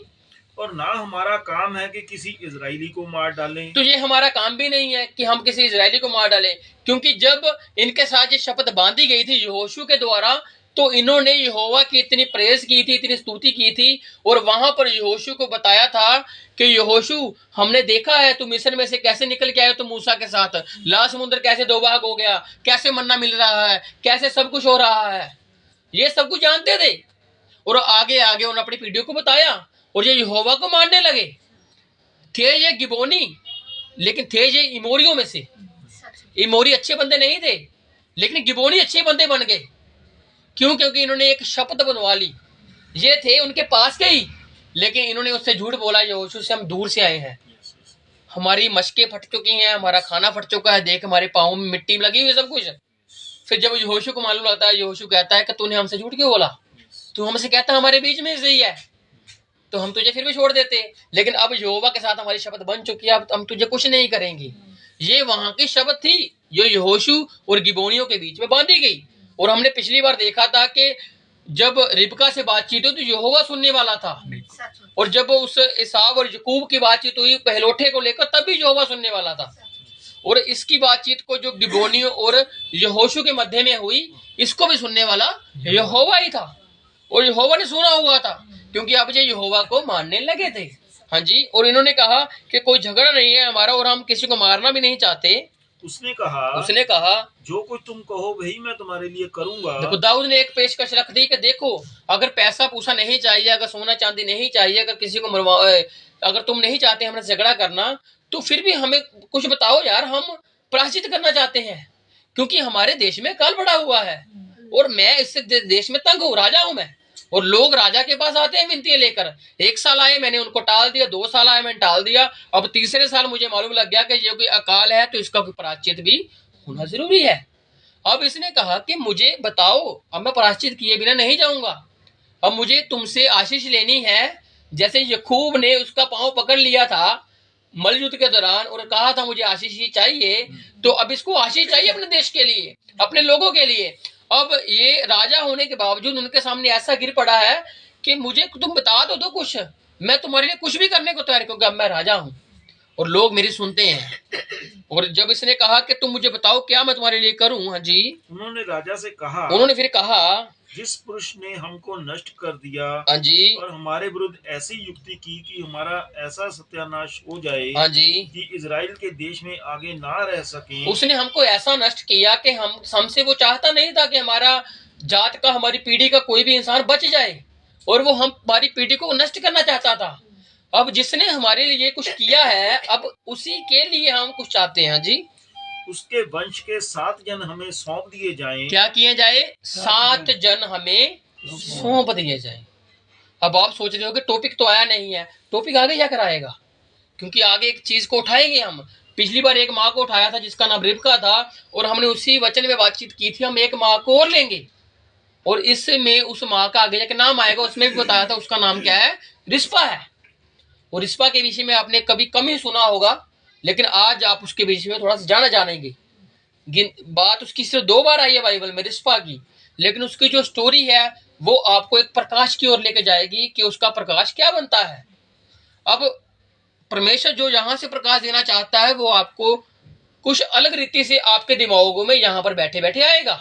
[SPEAKER 1] और ना हमारा काम है कि किसी इजरायली को मार डालें।
[SPEAKER 2] तो ये हमारा काम भी नहीं है कि हम किसी इजरायली को मार डालें, क्योंकि जब इनके साथ ये शपथ बांधी गई थी यहोशू के द्वारा, तो इन्होंने यहोवा की इतनी प्रेज की थी, इतनी स्तुति की थी, और वहां पर यहोशू को बताया था कि यहोशू हमने देखा है तुम मिस्र में से कैसे निकल के आए हो, तुम मूसा के साथ, लाल समुद्र कैसे दो भाग हो गया, कैसे मन्ना मिल रहा है, कैसे सब कुछ हो रहा है, ये सब कुछ जानते थे। और आगे आगे उन्होंने अपनी पीढ़ियों को बताया और ये यहोवा को मानने लगे। थे ये गिबोनी, लेकिन थे ये इमोरियों में से। इमोरी अच्छे बंदे नहीं थे, लेकिन गिबोनी अच्छे बंदे बन गए। क्यों? क्योंकि इन्होंने एक शपथ बनवा ली। ये थे उनके पास के ही, लेकिन इन्होंने उससे झूठ बोला यहोशू से हम दूर से आए हैं, हमारी मशकें फट चुकी हैं, हमारा खाना फट चुका है, देख हमारे पाँव में मिट्टी लगी हुई है, सब कुछ। फिर जब यहोशू को मालूम लगता है, यहोशू कहता है कि तूने हमसे झूठ क्यों बोला? तू हमसे कहता हमारे बीच में सही है तो हम तुझे फिर भी छोड़ देते, लेकिन अब यहोवा के साथ हमारी शपथ बन चुकी है, अब हम तुझे कुछ नहीं करेंगे। ये वहां की शपथ थी जो यहोशू और गिबोनियों के बीच में बांधी गई। और हमने पिछली बार देखा था कि जब रिबका से बातचीत हुई तो यहोवा सुनने वाला था, और जब उस एसाव और याकूब की बातचीत हुई पहलोठे को लेकर, तब भी यहोवा सुनने वाला था। और इसकी बातचीत को जो गिबोनियों और यहोशू के मध्य में हुई, इसको भी सुनने वाला यहोवा ही था, और यहोवा ने सुना हुआ था, क्योंकि अब ये यहोवा को मानने लगे थे। हाँ जी। और इन्होंने कहा कि कोई झगड़ा नहीं है हमारा और हम किसी को मारना भी नहीं चाहते। उसने कहा
[SPEAKER 1] जो कुछ तुम कहो वही मैं तुम्हारे लिए करूंगा।
[SPEAKER 2] देखो दाऊद ने एक पेशकश रख दी कि देखो अगर पैसा पूसा नहीं चाहिए, अगर सोना चांदी नहीं चाहिए, अगर किसी को अगर तुम नहीं चाहते हमारे राह झगड़ा करना, तो फिर भी हमें कुछ बताओ यार, हम प्रायश्चित करना चाहते हैं, क्योंकि हमारे देश में काल पड़ा हुआ है और मैं इससे देश में तंग हूँ, राजा हूं मैं, और लोग राजा के पास आते हैं विनती लेकर। 1 साल आए मैंने उनको टाल दिया, 2 साल आए मैंने टाल दिया, अब तीसरे साल मुझे मालूम लग गया कि ये कोई अकाल है तो इसका कोई प्रायश्चित भी होना जरूरी है। अब इसने कहा कि मुझे बताओ, अब मैं प्रायश्चित किए बिना नहीं जाऊंगा, अब मुझे तुमसे आशीष लेनी है। जैसे याकूब ने उसका पांव पकड़ लिया था मल युद्ध के दौरान और कहा था मुझे आशीष ही चाहिए, तो अब इसको आशीष चाहिए अपने देश के लिए, अपने लोगों के लिए। अब ये राजा होने के बावजूद उनके सामने ऐसा गिर पड़ा है कि मुझे तुम बता दो कुछ, मैं तुम्हारे लिए कुछ भी करने को तैयार, क्योंकि अब मैं राजा हूं और लोग मेरी सुनते हैं। और जब इसने कहा कि तुम मुझे बताओ क्या मैं तुम्हारे लिए करूं। हाँ जी।
[SPEAKER 1] उन्होंने राजा से कहा,
[SPEAKER 2] उन्होंने फिर कहा
[SPEAKER 1] जिस पुरुष ने हमको नष्ट कर दिया
[SPEAKER 2] हाँ जी,
[SPEAKER 1] और हमारे विरुद्ध ऐसी युक्ति की कि हमारा ऐसा सत्यानाश हो जाए
[SPEAKER 2] हाँ जी,
[SPEAKER 1] कि इजराइल के देश में आगे ना रह सके।
[SPEAKER 2] उसने हमको ऐसा नष्ट किया कि हमसे वो चाहता नहीं था कि हमारा जात का, हमारी पीढ़ी का कोई भी इंसान बच जाए, और वो हमारी पीढ़ी को नष्ट करना चाहता था। अब जिसने हमारे लिए कुछ किया है, अब उसी के लिए हम कुछ चाहते हैं। जी।
[SPEAKER 1] उसके वंश के 7 जन हमें सौंप दिए जाएं।
[SPEAKER 2] क्या किए जाए? 7 जन हमें सौंप दिए जाए। अब आप सोच रहे हो कि टॉपिक तो आया नहीं है, टॉपिक आगे जाकर आएगा, क्योंकि आगे एक चीज को उठाएंगे हम। पिछली बार एक माँ को उठाया था जिसका नाम रिबका था, और हमने उसी वचन में बातचीत की थी, हम एक माँ को और लेंगे, और इसमें उस माँ का आगे जाकर नाम आएगा। उसमें भी बताया था उसका नाम क्या है, रिस्पा है। और रिस्पा के विषय में आपने कभी कम ही सुना होगा, लेकिन आज आप उसके विषय में थोड़ा सा जानेंगे। बात उसकी सिर्फ 2 बार आई है बाइबल में, रिस्पा की, लेकिन उसकी जो स्टोरी है वो आपको एक प्रकाश की ओर लेके जाएगी कि उसका प्रकाश क्या बनता है। अब परमेश्वर जो यहाँ से प्रकाश देना चाहता है वो आपको कुछ अलग रीति से आपके दिमागों में यहाँ पर बैठे बैठे आएगा,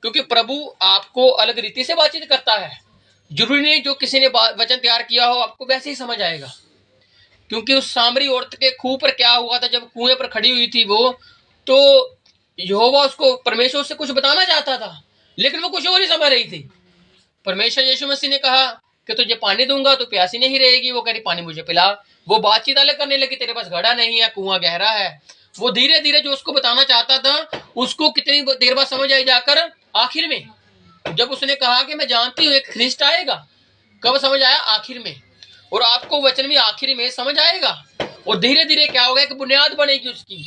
[SPEAKER 2] क्योंकि प्रभु आपको अलग रीति से बातचीत करता है। जरूरी नहीं जो किसी ने वचन तैयार किया हो आपको वैसे ही समझ आएगा, क्योंकि उस सामरी औरत के खूह पर क्या हुआ था, जब कुएं पर खड़ी हुई थी वो, तो यहोवा उसको, परमेश्वर से कुछ बताना चाहता था, लेकिन वो कुछ और ही समझ रही थी। परमेश्वर यीशु मसीह ने कहा कि तुझे पानी दूंगा तो प्यासी नहीं रहेगी, वो कह रही पानी मुझे पिला। वो बातचीत अलग करने लगी, तेरे पास घड़ा नहीं है, कुआं गहरा है। वो धीरे धीरे जो उसको बताना चाहता था उसको कितनी देर बाद समझ आई जाकर, आखिर में जब उसने कहा कि मैं जानती हूँ एक ख्रिस्ट आएगा, कब समझ आया, आखिर में। और आपको वचन भी आखिर में समझ आएगा, और धीरे धीरे क्या होगा, एक बुनियाद बनेगी उसकी,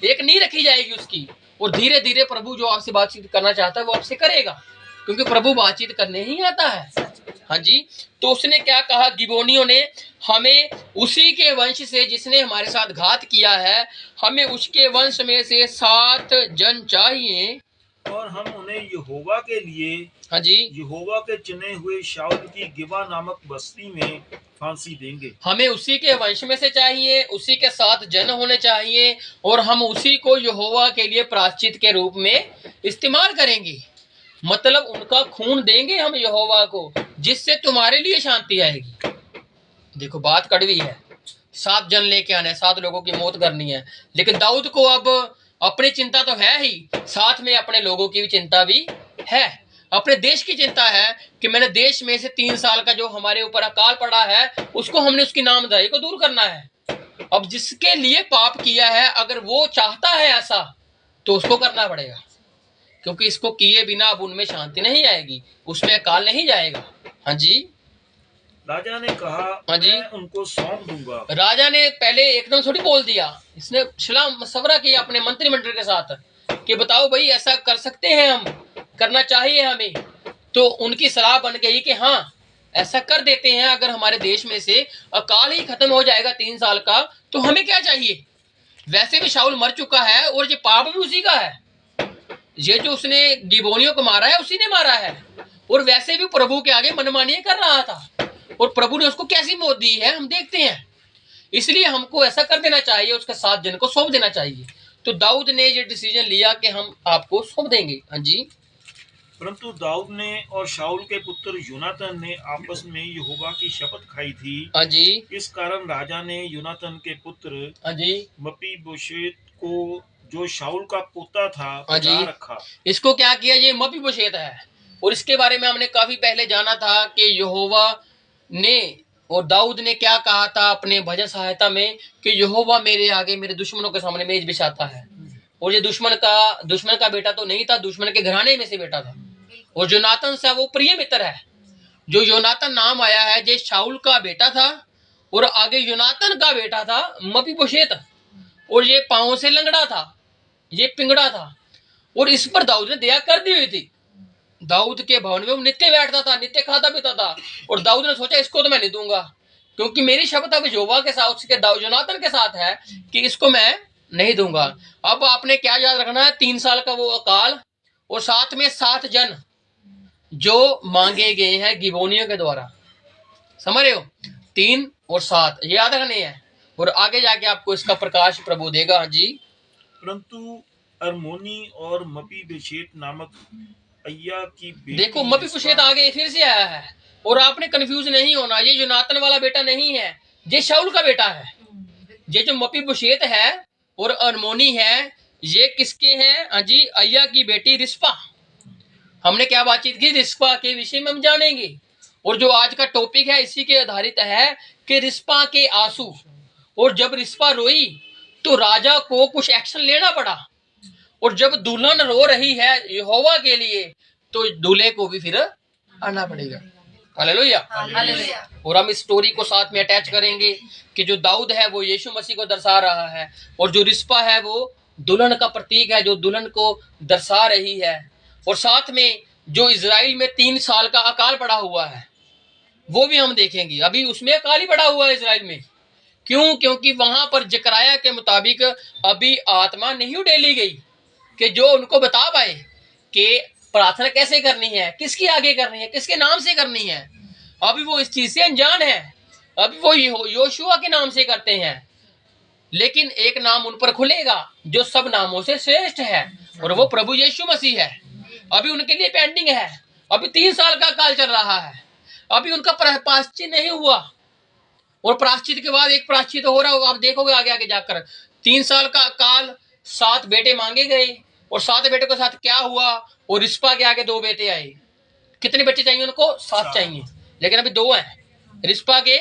[SPEAKER 2] एक नींव रखी जाएगी उसकी, और धीरे धीरे प्रभु जो आपसे बातचीत करना चाहता है वो आपसे करेगा, क्योंकि प्रभु बातचीत करने ही आता है। हाँ जी, तो उसने क्या कहा, गिबोनियों ने, हमें उसी के वंश से जिसने हमारे साथ घात किया है, हमें उसके वंश में से 7 जन चाहिए,
[SPEAKER 1] और हम उन्हें यहोवा के लिए,
[SPEAKER 2] हाँ जी,
[SPEAKER 1] यहोवा के चुने हुए शाऊल की गिबा नामक बस्ती में फांसी देंगे।
[SPEAKER 2] हमें उसी के वंश में से चाहिए, उसी के 7 जन होने चाहिए, और हम उसी को यहोवा के लिए प्रायश्चित के रूप में इस्तेमाल करेंगे। मतलब उनका खून देंगे हम यहोवा को, जिससे तुम्हारे लिए शांति आएगी। देखो बात कड़वी है, 7 जन लेके आने, 7 लोगों की मौत करनी है, लेकिन दाऊद को अब अपनी चिंता तो है ही, साथ में अपने लोगों की भी चिंता भी है। अपने देश की चिंता है कि मैंने देश में से 3 साल का जो हमारे ऊपर अकाल पड़ा है उसको हमने उसकी नामधराई को दूर करना है। अब जिसके लिए पाप किया है, अगर वो चाहता है ऐसा तो उसको करना पड़ेगा, क्योंकि इसको किए बिना अब उनमें शांति नहीं आएगी, उसमें अकाल नहीं जाएगा। हाँ जी,
[SPEAKER 1] राजा ने कहा,
[SPEAKER 2] हाँ जी,
[SPEAKER 1] मैं उनको सौंप दूंगा।
[SPEAKER 2] राजा ने पहले एकदम थोड़ी बोल दिया, इसने सलाह मशवरा किया अपने मंत्रिमंडल के साथ कि बताओ भाई ऐसा कर सकते हैं हम, करना चाहिए हमें। तो उनकी सलाह बन गई कि हाँ ऐसा कर देते हैं, अगर हमारे देश में से अकाल ही खत्म हो जाएगा 3 साल का तो हमें क्या चाहिए। वैसे भी शाऊल मर चुका है और ये पाप भी उसी का है, ये जो उसने गिबोनियों को मारा है उसी ने मारा है, और वैसे भी प्रभु के आगे मनमानी कर रहा था, और प्रभु ने उसको कैसी मौत दी है हम देखते हैं। इसलिए हमको ऐसा कर देना चाहिए, उसके 7 जन को सौंप देना चाहिए। तो दाऊद ने ये डिसीजन लिया कि हम आपको सौंप देंगे। हाँ जी,
[SPEAKER 1] परंतु दाऊद ने और शाऊल के पुत्र यूनातन ने आपस में यहोवा की शपथ खाई थी।
[SPEAKER 2] हाँ जी,
[SPEAKER 1] इस कारण राजा ने यूनातन के पुत्र
[SPEAKER 2] हाँ जी,
[SPEAKER 1] मपीबोशेत को, जो शाऊल का पोता था,
[SPEAKER 2] हाँ जी,
[SPEAKER 1] बचा रखा।
[SPEAKER 2] इसको क्या किया, ये मपीबोशेत है, और इसके बारे में हमने काफी पहले जाना था कि यहोवा ने और दाऊद ने क्या कहा था अपने भजन सहायता में कि यहोवा मेरे आगे मेरे दुश्मनों के सामने मेज बिछाता है। और ये दुश्मन का बेटा तो नहीं था, दुश्मन के घराने में से बेटा था, और योनातन सा वो प्रिय मित्र है। जो योनातन नाम आया है ये शाऊल का बेटा था, और आगे योनातन का बेटा था मपीबोशेत, और ये पांव से लंगड़ा था, ये पिंगड़ा था, और इस पर दाऊद ने दया कर दी हुई थी। दाऊद के भवन में वो नित्य बैठता था, नित्य खाता पीता था, और दाऊद ने सोचा इसको तो मैं नहीं दूंगा, क्योंकि मेरी शपथ अब यहोवा के साथ, उसके योनातन के साथ है कि इसको मैं नहीं दूंगा। अब आपने क्या याद रखना है, 3 साल का वो अकाल, और साथ में 7 जन जो मांगे गए हैं गिबोनियों के द्वारा, समझ रहे हो, 3 और 7 ये याद रखने हैं, और आगे जाके आपको इसका प्रकाश प्रभु देगा। हाँ जी,
[SPEAKER 1] परंतु अरमोनी और मपीबोशेत नामक अय्या की बेटी,
[SPEAKER 2] देखो मपीबोशेत आगे फिर से आया है, और आपने कंफ्यूज नहीं होना, ये योनातन वाला बेटा नहीं है, ये शाऊल का बेटा है। ये जो मपीबोशेत है और अरमोनी है ये किसके हैं, अजी अय्या की बेटी रिस्पा। हमने क्या बातचीत की, रिस्पा के विषय में हम जानेंगे, और जो आज का टॉपिक है इसी के आधारित है कि रिस्पा के आंसू। और जब रिस्पा रोई तो राजा को कुछ एक्शन लेना पड़ा, और जब दुल्हन रो रही है यहोवा के लिए तो दूल्हे को भी फिर आना पड़ेगा। हालेलुया।
[SPEAKER 3] हालेलुया।
[SPEAKER 2] और हम इस स्टोरी को साथ में अटैच करेंगे कि जो दाऊद है वो यीशु मसीह को दर्शा रहा है, और जो रिस्पा है वो दुल्हन का प्रतीक है जो दुल्हन को दर्शा रही है। और साथ में जो इजराइल में 3 साल का अकाल पड़ा हुआ है वो भी हम देखेंगे। अभी उसमें अकाल ही पड़ा हुआ है इजराइल में। क्यों? क्योंकि वहां पर जकराया के मुताबिक अभी आत्मा नहीं उडेली गई कि जो उनको बता पाए कि प्रार्थना कैसे करनी है, किसकी आगे करनी है, किसके नाम से करनी है। अभी वो इस चीज से अनजान है। अभी वो योशुआ के नाम से करते हैं, लेकिन एक नाम उन पर खुलेगा जो सब नामों से श्रेष्ठ है, और वो प्रभु यीशु मसीह है। अभी उनके लिए पेंडिंग है। अभी 3 साल का काल चल रहा है। अभी उनका प्रायश्चित नहीं हुआ, और प्रायश्चित के बाद एक प्रायश्चित हो रहा होगा। आप देखोगे आगे आगे जाकर 3 साल का काल, 7 बेटे मांगे गए, और 7 बेटे के साथ क्या हुआ? और रिस्पा के आगे 2 बेटे आए। कितने बच्चे चाहिए उनको? 7 चाहिए, लेकिन अभी 2 हैं। रिस्पा के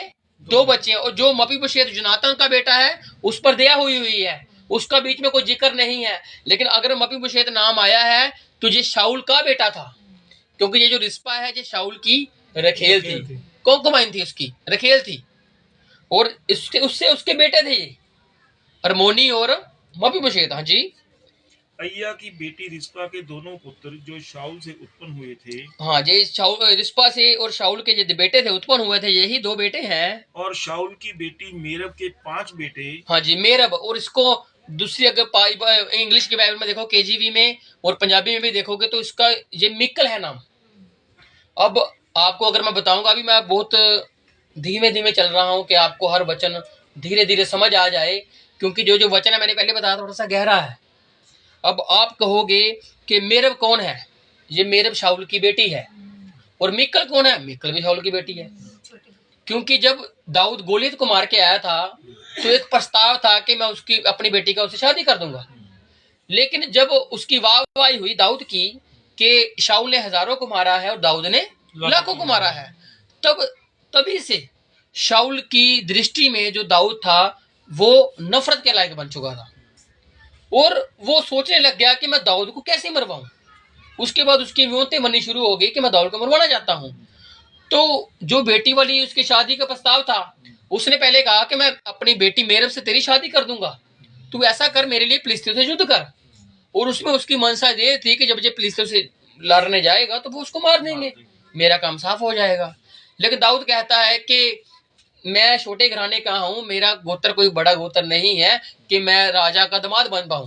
[SPEAKER 2] 2 बच्चे हैं, और जो मपीबोशेत जोनातन का बेटा है उस पर दया हुई है, उसका बीच में कोई जिक्र नहीं है। लेकिन अगर मपीबोशेत नाम आया है तो ये शाऊल का बेटा था, क्योंकि ये जो रिस्पा है ये शाऊल की रखेल थी, कौन थी उसकी, रखेल थी। और उससे उसके बेटे थे ये अरमोनी और मपीबोशेत। हाँ जी।
[SPEAKER 1] अय्या की बेटी रिस्पा के दोनों पुत्र जो शाऊल से उत्पन्न हुए थे,
[SPEAKER 2] हाँ, ये शाऊल, रिस्पा से और शाऊल के जो बेटे थे उत्पन्न हुए थे, यही 2 बेटे हैं।
[SPEAKER 1] और शाऊल की बेटी मेरब के 5 बेटे।
[SPEAKER 2] हाँ जी, मेरब। और इसको दूसरी अगर इंग्लिश के बाइबल में देखो, केजीवी में और पंजाबी में भी देखोगे तो इसका ये मिकल है नाम। अब आपको अगर मैं बताऊंगा, अभी मैं बहुत धीमे धीमे चल रहा हूँ कि आपको हर वचन धीरे धीरे समझ आ जाए, क्योंकि जो जो वचन है मैंने पहले बताया थोड़ा सा गहरा है। अब आप कहोगे कि मेरब कौन है? ये मेरब शाऊल की बेटी है। और मिकल कौन है? मिकल भी शाऊल की बेटी है। क्योंकि जब दाऊद गोलियत को मार के आया था तो एक प्रस्ताव था कि मैं उसकी अपनी बेटी का उससे शादी कर दूंगा। लेकिन जब उसकी वाहवाही हुई दाऊद की कि शाऊल ने हजारों को मारा है और दाऊद ने लाखों को मारा है, तभी से शाऊल की दृष्टि में जो दाऊद था वो नफरत के लायक बन चुका था, और वो सोचने लग गया कि मैं दाऊद को कैसे मरवाऊं। उसके बाद उसकी वियोंतें बननी शुरू हो गई कि मैं दाऊद को मरवाना चाहता हूं। तो जो बेटी वाली उसकी शादी का प्रस्ताव था, उसने पहले कहा कि मैं अपनी बेटी मेरब से तेरी शादी कर दूंगा, तू ऐसा कर, मेरे लिए फिलिस्तीयों से युद्ध कर। और उसमें उसकी मनसा ये थी कि जब ये फिलिस्तीयों से लड़ने जाएगा तो वो उसको मार देंगे, मेरा काम साफ हो जाएगा। लेकिन दाऊद कहता है कि मैं छोटे घराने का हूं, मेरा गोत्र कोई बड़ा गोत्र नहीं है कि मैं राजा का दामाद बन पाऊं।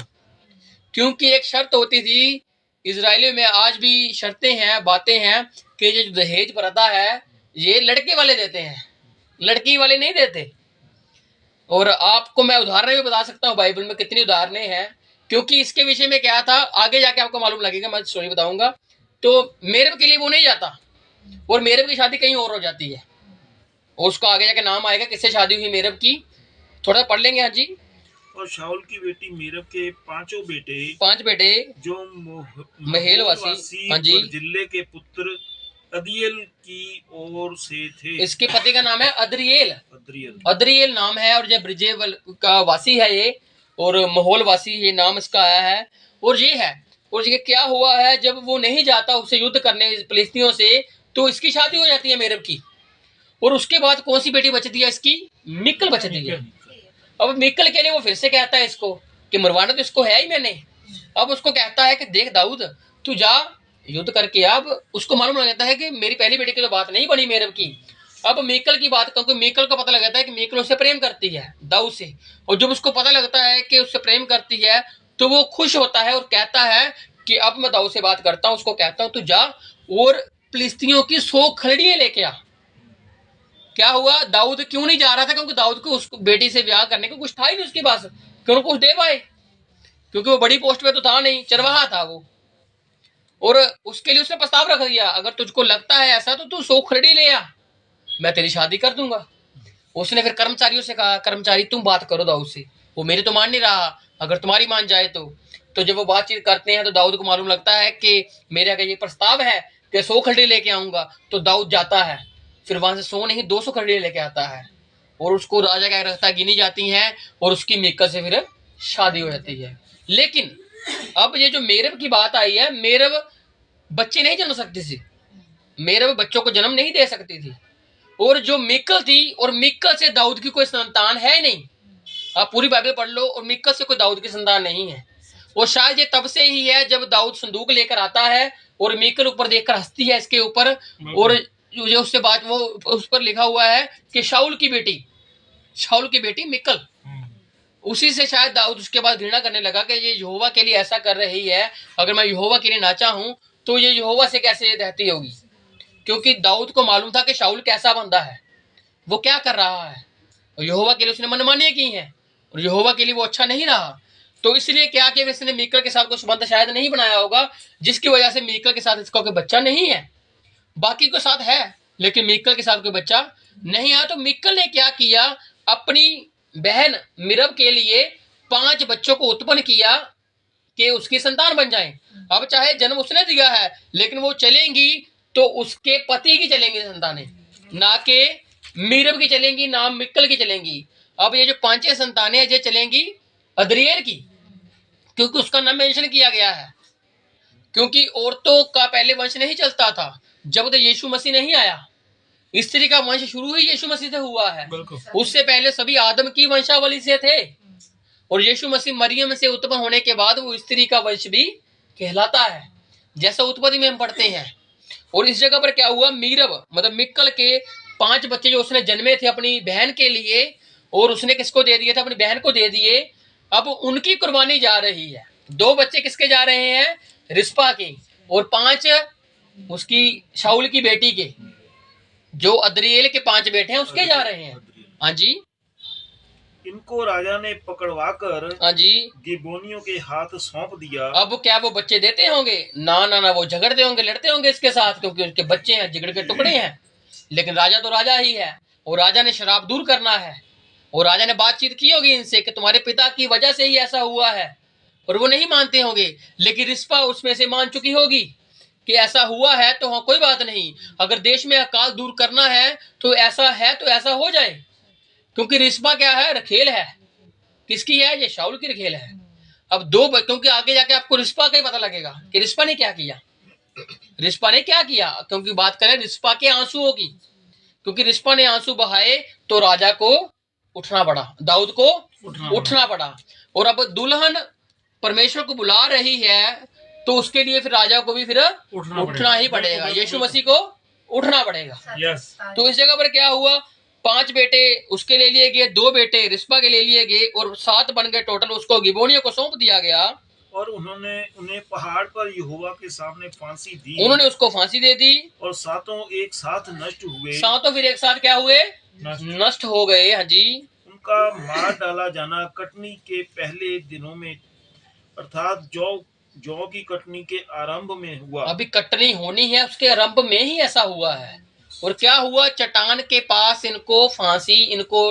[SPEAKER 2] क्योंकि एक शर्त होती थी इजराइलियों में, आज भी शर्तें हैं, बातें हैं कि ये जो दहेज प्रथा है ये लड़के वाले देते हैं, लड़की वाले नहीं देते। और आपको मैं उदाहरण भी बता सकता हूँ, बाइबल में कितनी उदाहरणें हैं, क्योंकि इसके विषय में क्या था आगे जाके आपको मालूम लगेगा, मैं स्टोरी बताऊंगा। तो मेरब के लिए वो नहीं जाता, और मेरब की शादी कहीं और हो जाती है, और उसका आगे जाके नाम आएगा किससे शादी हुई मेरब की, थोड़ा पढ़ लेंगे। हाँ जी।
[SPEAKER 1] और शाऊल की बेटी मेरब के 5 बेटे
[SPEAKER 2] 5 बेटे
[SPEAKER 1] जो
[SPEAKER 2] महेलवासी, हाँ जी,
[SPEAKER 1] जिले के पुत्र अदियल की ओर से थे।
[SPEAKER 2] इसके पति का नाम है अदरिएल।
[SPEAKER 1] अद्रियल
[SPEAKER 2] अदरिएल नाम है, और ये ब्रिजेवल का वासी है ये, और माहौल वासी ये नाम इसका आया है। और ये है, और ये क्या हुआ है, जब वो नहीं जाता उससे युद्ध करने फिलिस्तीयों से, तो इसकी शादी हो जाती है मेरब की। और उसके बाद कौन सी बेटी बचती है इसकी? मिकल बचती है। अब मिकल के लिए वो फिर से कहता है इसको कि मरवाना तो इसको है ही मैंने। अब उसको कहता है कि देख दाऊद, तू जा युद्ध करके। अब उसको मालूम लग जाता है कि मेरी पहली बेटी की तो बात नहीं बनी मेरब की, अब मीकल की बात, क्योंकि मीकल को पता लगता है कि मीकल उससे प्रेम करती है दाऊद से। और जब उसको पता लगता है कि उससे प्रेम करती है तो वो खुश होता है और कहता है कि अब मैं दाऊद से बात करता हूँ। उसको कहता हूँ तू जा और फिलिस्तीयों की 100 खलड़ियां लेके आ। क्या हुआ? दाऊद क्यों नहीं जा रहा था? क्योंकि दाऊद को उस बेटी से ब्याह करने को कुछ था ही नहीं उसके पास, क्यों कुछ दे पाए, क्योंकि वो बड़ी पोस्ट पे तो था नहीं, चरवाहा था वो। और उसके लिए उसने प्रस्ताव रख दिया, अगर तुझको लगता है ऐसा तो तू 100 खलड़ी ले आ, मैं तेरी शादी कर दूंगा। उसने फिर कर्मचारियों से कहा, कर्मचारी तुम बात करो दाऊद से, वो मेरे तो मान नहीं रहा, अगर तुम्हारी मान जाए तो जब वो बातचीत करते हैं तो दाऊद को मालूम लगता है कि मेरे अगर ये प्रस्ताव है कि 100 खलड़ी लेके आऊंगा, तो दाऊद जाता है। फिर वहां से 100 नहीं 200 खलड़ी लेके आता है, और उसको राजा क्या रखता गिनी जाती हैं, और उसकी मिकल से फिर शादी हो जाती है। लेकिन अब ये जो मेरब की बात आई है, मेरब बच्चे नहीं जन्म सकती थी, मेरब बच्चों को जन्म नहीं दे सकती थी, और जो मिकल थी, और मिकल से दाऊद की कोई संतान है नहीं। आप पूरी बाइबल पढ़ लो, और मिकल से कोई दाऊद की संतान नहीं है। और शायद ये तब से ही है जब दाऊद संदूक लेकर आता है और मिकल ऊपर देखकर हंसती है इसके ऊपर, और जो उससे बात वो उस पर लिखा हुआ है कि शाऊल की बेटी मिकल। उसी से शायद दाऊद उसके बाद घृणा करने लगा कि ये यहोवा के लिए ऐसा कर रही है, अगर मैं यहोवा के लिए ना चाहूं तो ये यहोवा से कैसे रहती होगी। क्योंकि दाऊद को मालूम था कि शाऊल कैसा बंदा है, वो क्या कर रहा है, और यहोवा के लिए उसने मनमानियां की हैं, और यहोवा के लिए वो अच्छा नहीं रहा। तो इसलिए क्या कि इसने मीकल के साथ कोई संबंध शायद नहीं बनाया होगा, जिसकी वजह से मीकल के साथ इसका कोई बच्चा नहीं है। बाकी के साथ है, लेकिन मीकल के साथ कोई बच्चा नहीं है। तो मीकल ने क्या किया, अपनी बहन मिरब के लिए 5 बच्चों को उत्पन्न किया कि उसकी संतान बन जाएं। अब चाहे जन्म उसने दिया है, लेकिन वो चलेंगी तो उसके पति की चलेंगी संतानें, ना कि मिरब की चलेंगी, ना मिकल की चलेंगी। अब ये जो 5 संतानें ये चलेंगी अद्रिएल की, क्योंकि उसका नाम मेंशन किया गया है। क्योंकि औरतों का पहले वंश नहीं चलता था जब तक यीशु मसीह नहीं आया। स्त्री का वंश शुरू ही यीशु मसीह से हुआ है। उससे पहले सभी आदम की वंशावली से थे, और यीशु मसीह मरियम से उत्पन्न होने के बाद वो स्त्री का वंश भी कहलाता है, जैसा उत्पत्ति में हम पढ़ते हैं। और इस जगह पर क्या हुआ, मीरब मतलब मिकल के 5 बच्चे जो उसने जन्मे थे अपनी बहन के लिए, और उसने किसको दे दिए थे, अपनी बहन को दे दिए। अब उनकी कुर्बानी जा रही है। 2 बच्चे किसके जा रहे हैं, रिस्पा के, और 5 उसकी शाऊल की बेटी के, जो अद्रिएल के 5 बेटे हैं उसके जा रहे हैं। हाँ जी,
[SPEAKER 1] इनको राजा ने पकड़वाकर
[SPEAKER 2] हाँ जी,
[SPEAKER 1] गिबोनियों के हाथ सौंप दिया।
[SPEAKER 2] अब क्या वो बच्चे देते होंगे, ना ना ना, वो झगड़ते होंगे, लड़ते होंगे इसके साथ, क्योंकि उसके बच्चे हैं, जिगड़ के टुकड़े हैं। लेकिन राजा तो राजा ही है, और राजा ने शराब दूर करना है, और राजा ने बातचीत की होगी इनसे कि तुम्हारे पिता की वजह से ही ऐसा हुआ है, और वो नहीं मानते होंगे। लेकिन रिस्पा उसमें से मान चुकी होगी कि ऐसा हुआ है, तो हाँ कोई बात नहीं, अगर देश में अकाल दूर करना है तो ऐसा हो जाए। क्योंकि रिस्पा क्या है, रखेल है। किसकी है, ये शाऊल की रखेल है। अब क्योंकि आगे जाके आपको रिस्पा का ही पता लगेगा कि रिस्पा ने क्या किया। क्योंकि बात करें रिस्पा के आंसुओं की, क्योंकि रिस्पा ने आंसू बहाए तो राजा को उठना पड़ा, दाऊद को उठना पड़ा। और अब दुल्हन परमेश्वर को बुला रही है, तो उसके लिए फिर राजा को भी फिर उठना ही पड़ेगा, यीशु मसीह को उठना पड़ेगा।
[SPEAKER 1] यस।
[SPEAKER 2] तो इस जगह पर क्या हुआ, 5 बेटे उसके ले लिए गए, 2 बेटे रिस्पा के ले लिए गए, और 7 बन गए टोटल। उसको गिबोनियों को सौंप दिया गया,
[SPEAKER 1] और उन्होंने उन्हें पहाड़ पर यहोवा के सामने फांसी दी।
[SPEAKER 2] उन्होंने उसको फांसी दे दी,
[SPEAKER 1] और 7 एक साथ नष्ट हुए।
[SPEAKER 2] 7 फिर एक साथ क्या हुए, नष्ट हो गए। हाँ जी,
[SPEAKER 1] उनका मार डाला जाना कटनी के पहले दिनों में, अर्थात जौ की कटनी के आरंभ में हुआ।
[SPEAKER 2] अभी कटनी होनी है, उसके आरंभ में ही ऐसा हुआ है। और क्या हुआ, चट्टान के पास इनको इनको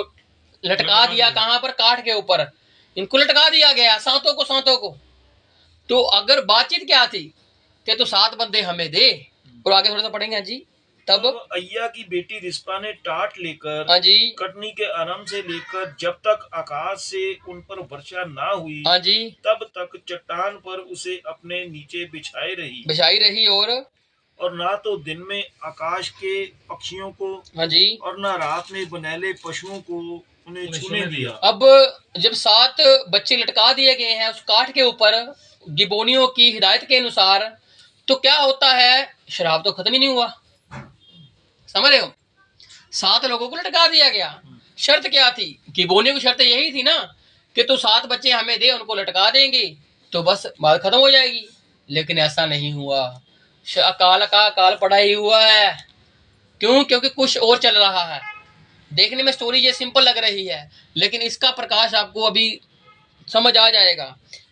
[SPEAKER 2] लटका दिया। कहां पर, काठ के ऊपर इनको लटका दिया गया, 7 को। तो अगर बातचीत क्या थी कि तो 7 बंदे हमें दे, और आगे थोड़ा सा पढ़ेंगे जी। तब
[SPEAKER 1] अय्या की बेटी रिस्पा ने टाट लेकर,
[SPEAKER 2] हाँ जी,
[SPEAKER 1] कटनी के आरंभ से लेकर जब तक आकाश से उन पर वर्षा ना हुई,
[SPEAKER 2] हाँ जी,
[SPEAKER 1] तब तक चट्टान पर उसे अपने नीचे बिछाई रही। और ना तो दिन में आकाश के पक्षियों को,
[SPEAKER 2] हाँ जी,
[SPEAKER 1] और ना रात में बनेले पशुओं को उन्हें छूने दिया।
[SPEAKER 2] अब जब 7 बच्चे लटका दिए गए हैं उस काठ के ऊपर गिबोनियों की हिदायत के अनुसार, तो क्या होता है, शराब तो खत्म ही नहीं हुआ। समझ रहे हो, 7 लोगों को लटका दिया गया। शर्त क्या थी, गिबोनियों की शर्त यही थी ना कि तू 7 बच्चे हमें दे, उनको लटका देंगे तो बस बात खत्म हो जाएगी। लेकिन ऐसा नहीं हुआ, अकाल पड़ा ही हुआ है। क्यों, क्योंकि कुछ और चल रहा है। देखने में स्टोरी ये सिंपल लग रही है, लेकिन इसका प्रकाश आपको अभी समझ आ जाएगा।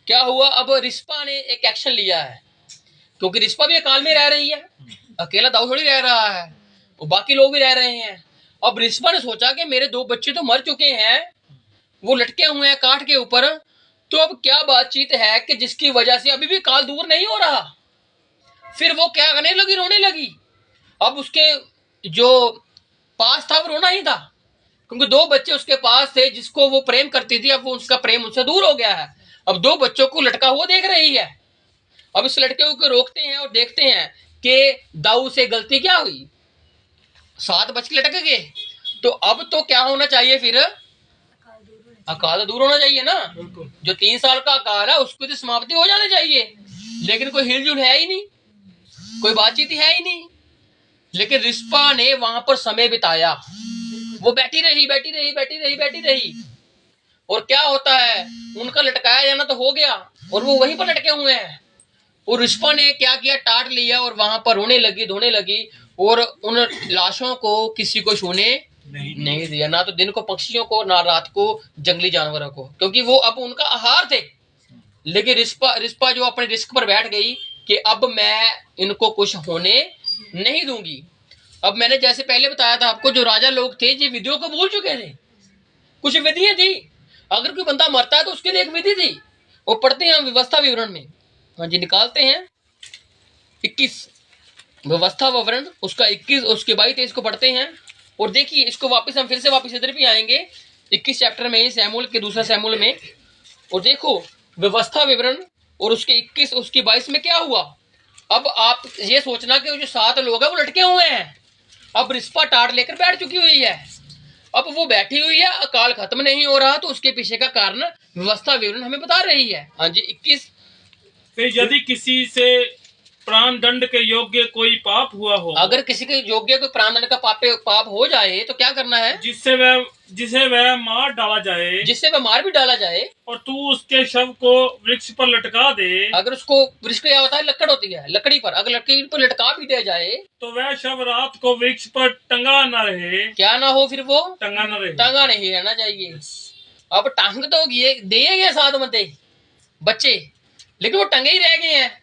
[SPEAKER 2] क्या हुआ, अब रिस्पा ने एक एक्शन लिया है, क्योंकि रिस्पा भी अकाल में रह रही है, अकेला दाऊद थोड़ी रह रहा है, वो बाकी लोग भी रह रहे हैं। अब रिस्पा ने सोचा कि मेरे 2 बच्चे तो मर चुके हैं, वो लटके हुए हैं काठ के ऊपर, तो अब क्या बातचीत है कि जिसकी वजह से अभी भी काल दूर नहीं हो रहा। फिर वो क्या करने लगी, रोने लगी। अब उसके जो पास था वो रोना ही था, क्योंकि 2 बच्चे उसके पास थे जिसको वो प्रेम करती थी, अब वो उसका प्रेम उनसे दूर हो गया है। अब 2 बच्चों को लटका हुआ देख रही है। अब इस लड़के को रोकते हैं और देखते हैं कि दाऊद से गलती क्या हुई, 7 बच्चे लटक गए, तो अब तो क्या होना चाहिए फिर, अकाल तो दूर होना चाहिए ना।
[SPEAKER 1] बिल्कुल।
[SPEAKER 2] जो 3 साल का अकाल है उसकी तो समाप्ति हो जानी चाहिए, लेकिन कोई हिलजुल है ही नहीं, कोई बातचीत है ही नहीं। लेकिन रिस्पा ने वहां पर समय बिताया, वो बैठी रही। और क्या होता है, उनका लटकाया जाना तो हो गया और वो वहीं पर लटके हुए हैं। और रिस्पा ने क्या किया, टाट लिया और वहां पर रोने लगी, धोने लगी, और उन लाशों को किसी को छूने नहीं दिया, ना तो दिन को पक्षियों को, ना रात को जंगली जानवरों को, क्योंकि वो अब उनका आहार थे। लेकिन रिस्पा जो अपने रिस्क पर बैठ गई कि अब मैं इनको कुछ होने नहीं दूंगी। अब मैंने जैसे पहले बताया था आपको, जो राजा लोग थे ये विधियों को भूल चुके थे। कुछ विधियां थी, अगर कोई बंदा मरता है तो उसके लिए एक विधि थी, वो पढ़ते हैं हम व्यवस्था विवरण में। हाँ जी, निकालते हैं 21 व्यवस्था विवरण, उसका 21, उसके 22-23 को पढ़ते हैं। और देखिए इसको वापस हम फिर से वापस इधर भी आएंगे 21 चैप्टर में, सैमुएल के दूसरा सैमुएल में। और देखो व्यवस्था विवरण और उसके 21 उसके 22 में क्या हुआ। अब आप ये सोचना कि जो 7 लोग हैं वो लटके हुए हैं, अब रिस्पा टाट लेकर बैठ चुकी हुई है, अब वो बैठी हुई है, अकाल खत्म नहीं हो रहा, तो उसके पीछे का कारण व्यवस्था विवरण हमें बता रही है। हाँ जी 21,
[SPEAKER 4] फिर यदि किसी से प्राण दंड के योग्य कोई पाप हुआ हो,
[SPEAKER 2] अगर किसी के योग्य कोई प्राण दंड का पाप हो जाए तो क्या करना है,
[SPEAKER 4] जिसे वह मार डाला जाए,
[SPEAKER 2] जिससे वह मार भी डाला जाए,
[SPEAKER 4] और तू उसके शव को वृक्ष पर लटका दे।
[SPEAKER 2] अगर उसको वृक्ष क्या होता है, लकड़ होती है, लकड़ी पर अगर लकड़ी पर लटका भी दिया जाए
[SPEAKER 4] तो वह शव रात को वृक्ष पर टंगा न रहे,
[SPEAKER 2] क्या ना हो, फिर वो
[SPEAKER 4] टंगा न रहे,
[SPEAKER 2] टांगा नहीं रहना चाहिए। अब टांग तो दिए गए 7 बंदे बच्चे, लेकिन वो टंगे ही रह गए हैं,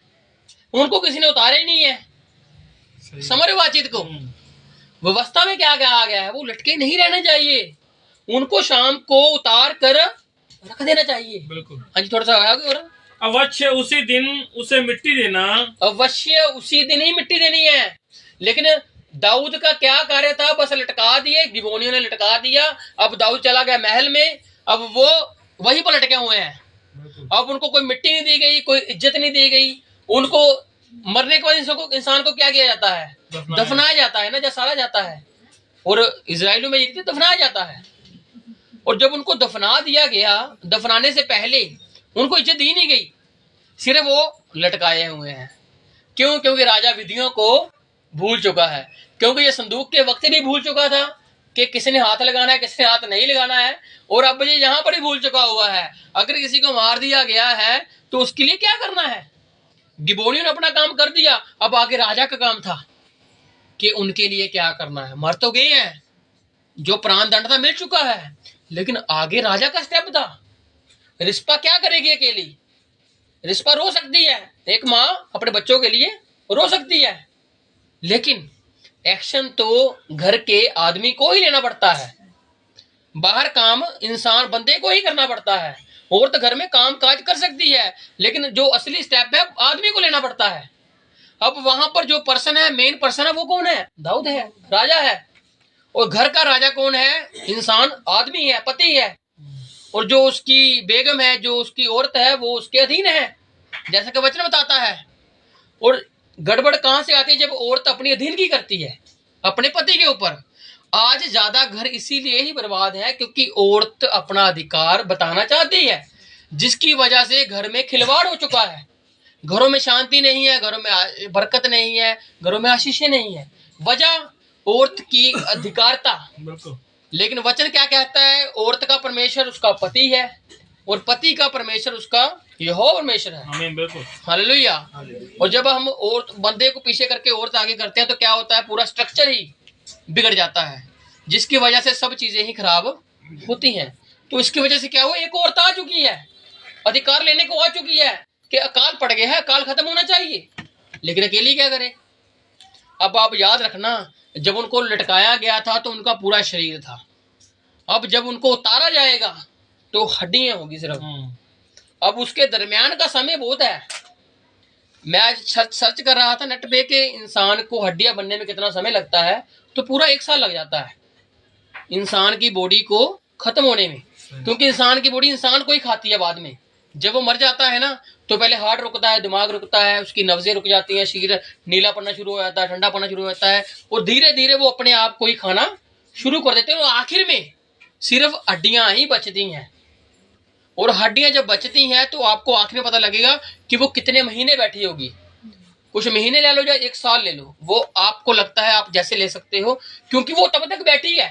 [SPEAKER 2] उनको किसी ने उतारे ही नहीं है। समझ रहे बातचीत को, व्यवस्था में क्या कहा गया है, वो लटके नहीं रहने चाहिए, उनको शाम को उतार कर रख देना चाहिए।
[SPEAKER 4] बिल्कुल।
[SPEAKER 2] हाँ जी थोड़ा सा आगे और,
[SPEAKER 4] अवश्य उसी दिन उसे मिट्टी देना,
[SPEAKER 2] अवश्य उसी दिन ही मिट्टी देनी है। लेकिन दाऊद का क्या कार्य था, बस लटका दिए, गिबोनियों ने लटका दिया, अब दाऊद चला गया महल में, अब वो वहीं पर लटके हुए हैं। अब उनको कोई मिट्टी नहीं दी गई, कोई इज्जत नहीं दी गई, उनको मरने के बाद इंसान को क्या किया जाता है, दफनाया जाता है ना, जसाड़ा जाता है, और इजराइल में ये दफनाया जाता है। और जब उनको दफना दिया गया, दफनाने से पहले उनको इज्जत दी नहीं गई, सिर्फ वो लटकाए हुए हैं। क्यों? क्योंकि राजा विधियों को भूल चुका है, क्योंकि ये संदूक के वक्त भी भूल चुका था कि किसने हाथ लगाना है, किसने हाथ नहीं लगाना है, और अब ये यहाँ पर ही भूल चुका हुआ है। अगर किसी को मार दिया गया है तो उसके लिए क्या करना है, गिबोनियों ने अपना काम कर दिया, अब आगे राजा का काम था कि उनके लिए क्या करना है। मर तो गए हैं, जो प्राण दंड था मिल चुका है, लेकिन आगे राजा का स्टेप था। रिस्पा क्या करेगी अकेली, रिस्पा रो सकती है, एक माँ अपने बच्चों के लिए रो सकती है, लेकिन एक्शन तो घर के आदमी को ही लेना पड़ता है, बाहर काम इंसान बंदे को ही करना पड़ता है। और तो घर में काम काज कर सकती है, लेकिन जो असली स्टेप है आदमी को लेना पड़ता है। अब वहां पर जो पर्सन है, मेन पर्सन है, वो कौन है, दाऊद है, राजा है। और घर का राजा कौन है, इंसान, आदमी है, पति है। और जो उसकी बेगम है, जो उसकी औरत है, वो उसके अधीन है, जैसा कि वचन बताता है। और गड़बड़ कहां से आती है, जब औरत अपनी अधीन की करती है अपने पति के ऊपर। आज ज्यादा घर इसीलिए ही बर्बाद है क्योंकि औरत अपना अधिकार बताना चाहती है, जिसकी वजह से घर में खिलवाड़ हो चुका है, घरों में शांति नहीं है, घरों में बरकत नहीं है, घरों में आशीषें नहीं है। वजह औरत की अधिकारता। लेकिन वचन क्या कहता है, औरत का परमेश्वर उसका पति है और पति का परमेश्वर उसका यहोवा परमेश्वर है। हालेलुया। और जब हम औरत बंदे को पीछे करके औरत आगे करते हैं तो क्या होता है, पूरा स्ट्रक्चर ही बिगड़ जाता है, जिसकी वजह से सब चीजें ही खराब होती हैं। तो इसकी वजह से क्या हुआ, एक औरत आ चुकी है, अधिकार लेने को आ चुकी है कि अकाल पड़ गया है, अकाल खत्म होना चाहिए, लेकिन अकेली क्या करे। अब आप याद रखना, जब उनको लटकाया गया था तो उनका पूरा शरीर था, अब जब उनको उतारा जाएगा तो हड्डियां होगी सिर्फ। अब उसके दरमियान का समय बहुत है। मैं आज सर्च कर रहा था नेट पे कि इंसान को हड्डियां बनने में कितना समय लगता है, तो पूरा 1 साल लग जाता है इंसान की बॉडी को खत्म होने में, क्योंकि इंसान की बॉडी इंसान को ही खाती है बाद में। जब वो मर जाता है ना तो पहले हार्ट रुकता है, दिमाग रुकता है, उसकी नब्जें रुक जाती हैं, शरीर नीला पड़ना शुरू हो जाता है, ठंडा पड़ना शुरू हो जाता है, और धीरे धीरे वो अपने आप को ही खाना शुरू कर देते हैं। और आखिर में सिर्फ हड्डियां ही बचती हैं। और हड्डियां जब बचती हैं तो आपको आखिर में पता लगेगा कि वो कितने महीने बैठी होगी। कुछ महीने ले लो या 1 साल ले लो, वो आपको लगता है आप जैसे ले सकते हो, क्योंकि वो तब तक बैठी है।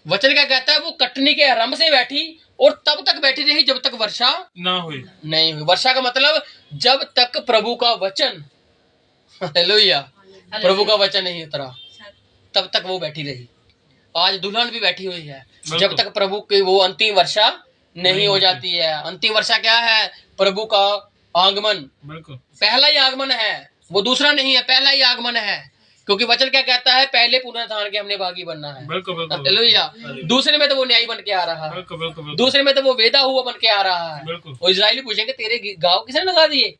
[SPEAKER 2] वचन क्या कहता है? वो कटनी के आरंभ से बैठी और तब तक बैठी रही जब तक वर्षा
[SPEAKER 4] ना हुई।
[SPEAKER 2] नहीं हुई। वर्षा का मतलब जब तक प्रभु का वचन, हालेलुया, प्रभु का वचन नहीं उतरा, तब तक वो बैठी रही। आज दुल्हन भी बैठी हुई है जब तक प्रभु की वो अंतिम वर्षा नहीं हो जाती है। अंतिम वर्षा क्या है? प्रभु का आगमन।
[SPEAKER 4] बिल्कुल
[SPEAKER 2] पहला ही आगमन है, वो दूसरा नहीं है, पहला ही आगमन है। क्योंकि वचन क्या कहता है? पहले पुनरुत्थान के हमने भागी बनना है।
[SPEAKER 4] बिल्कुल बिल्कुल
[SPEAKER 2] हालेलुया। दूसरे में तो वो न्यायी बन के आ रहा है,
[SPEAKER 4] बिल्कुल बिल्कुल
[SPEAKER 2] दूसरे में तो वो वेदा हुआ बन के आ रहा है।
[SPEAKER 4] बिल्कुल।
[SPEAKER 2] और इजरायली पूछेंगे तेरे घाव किसने लगा दिए?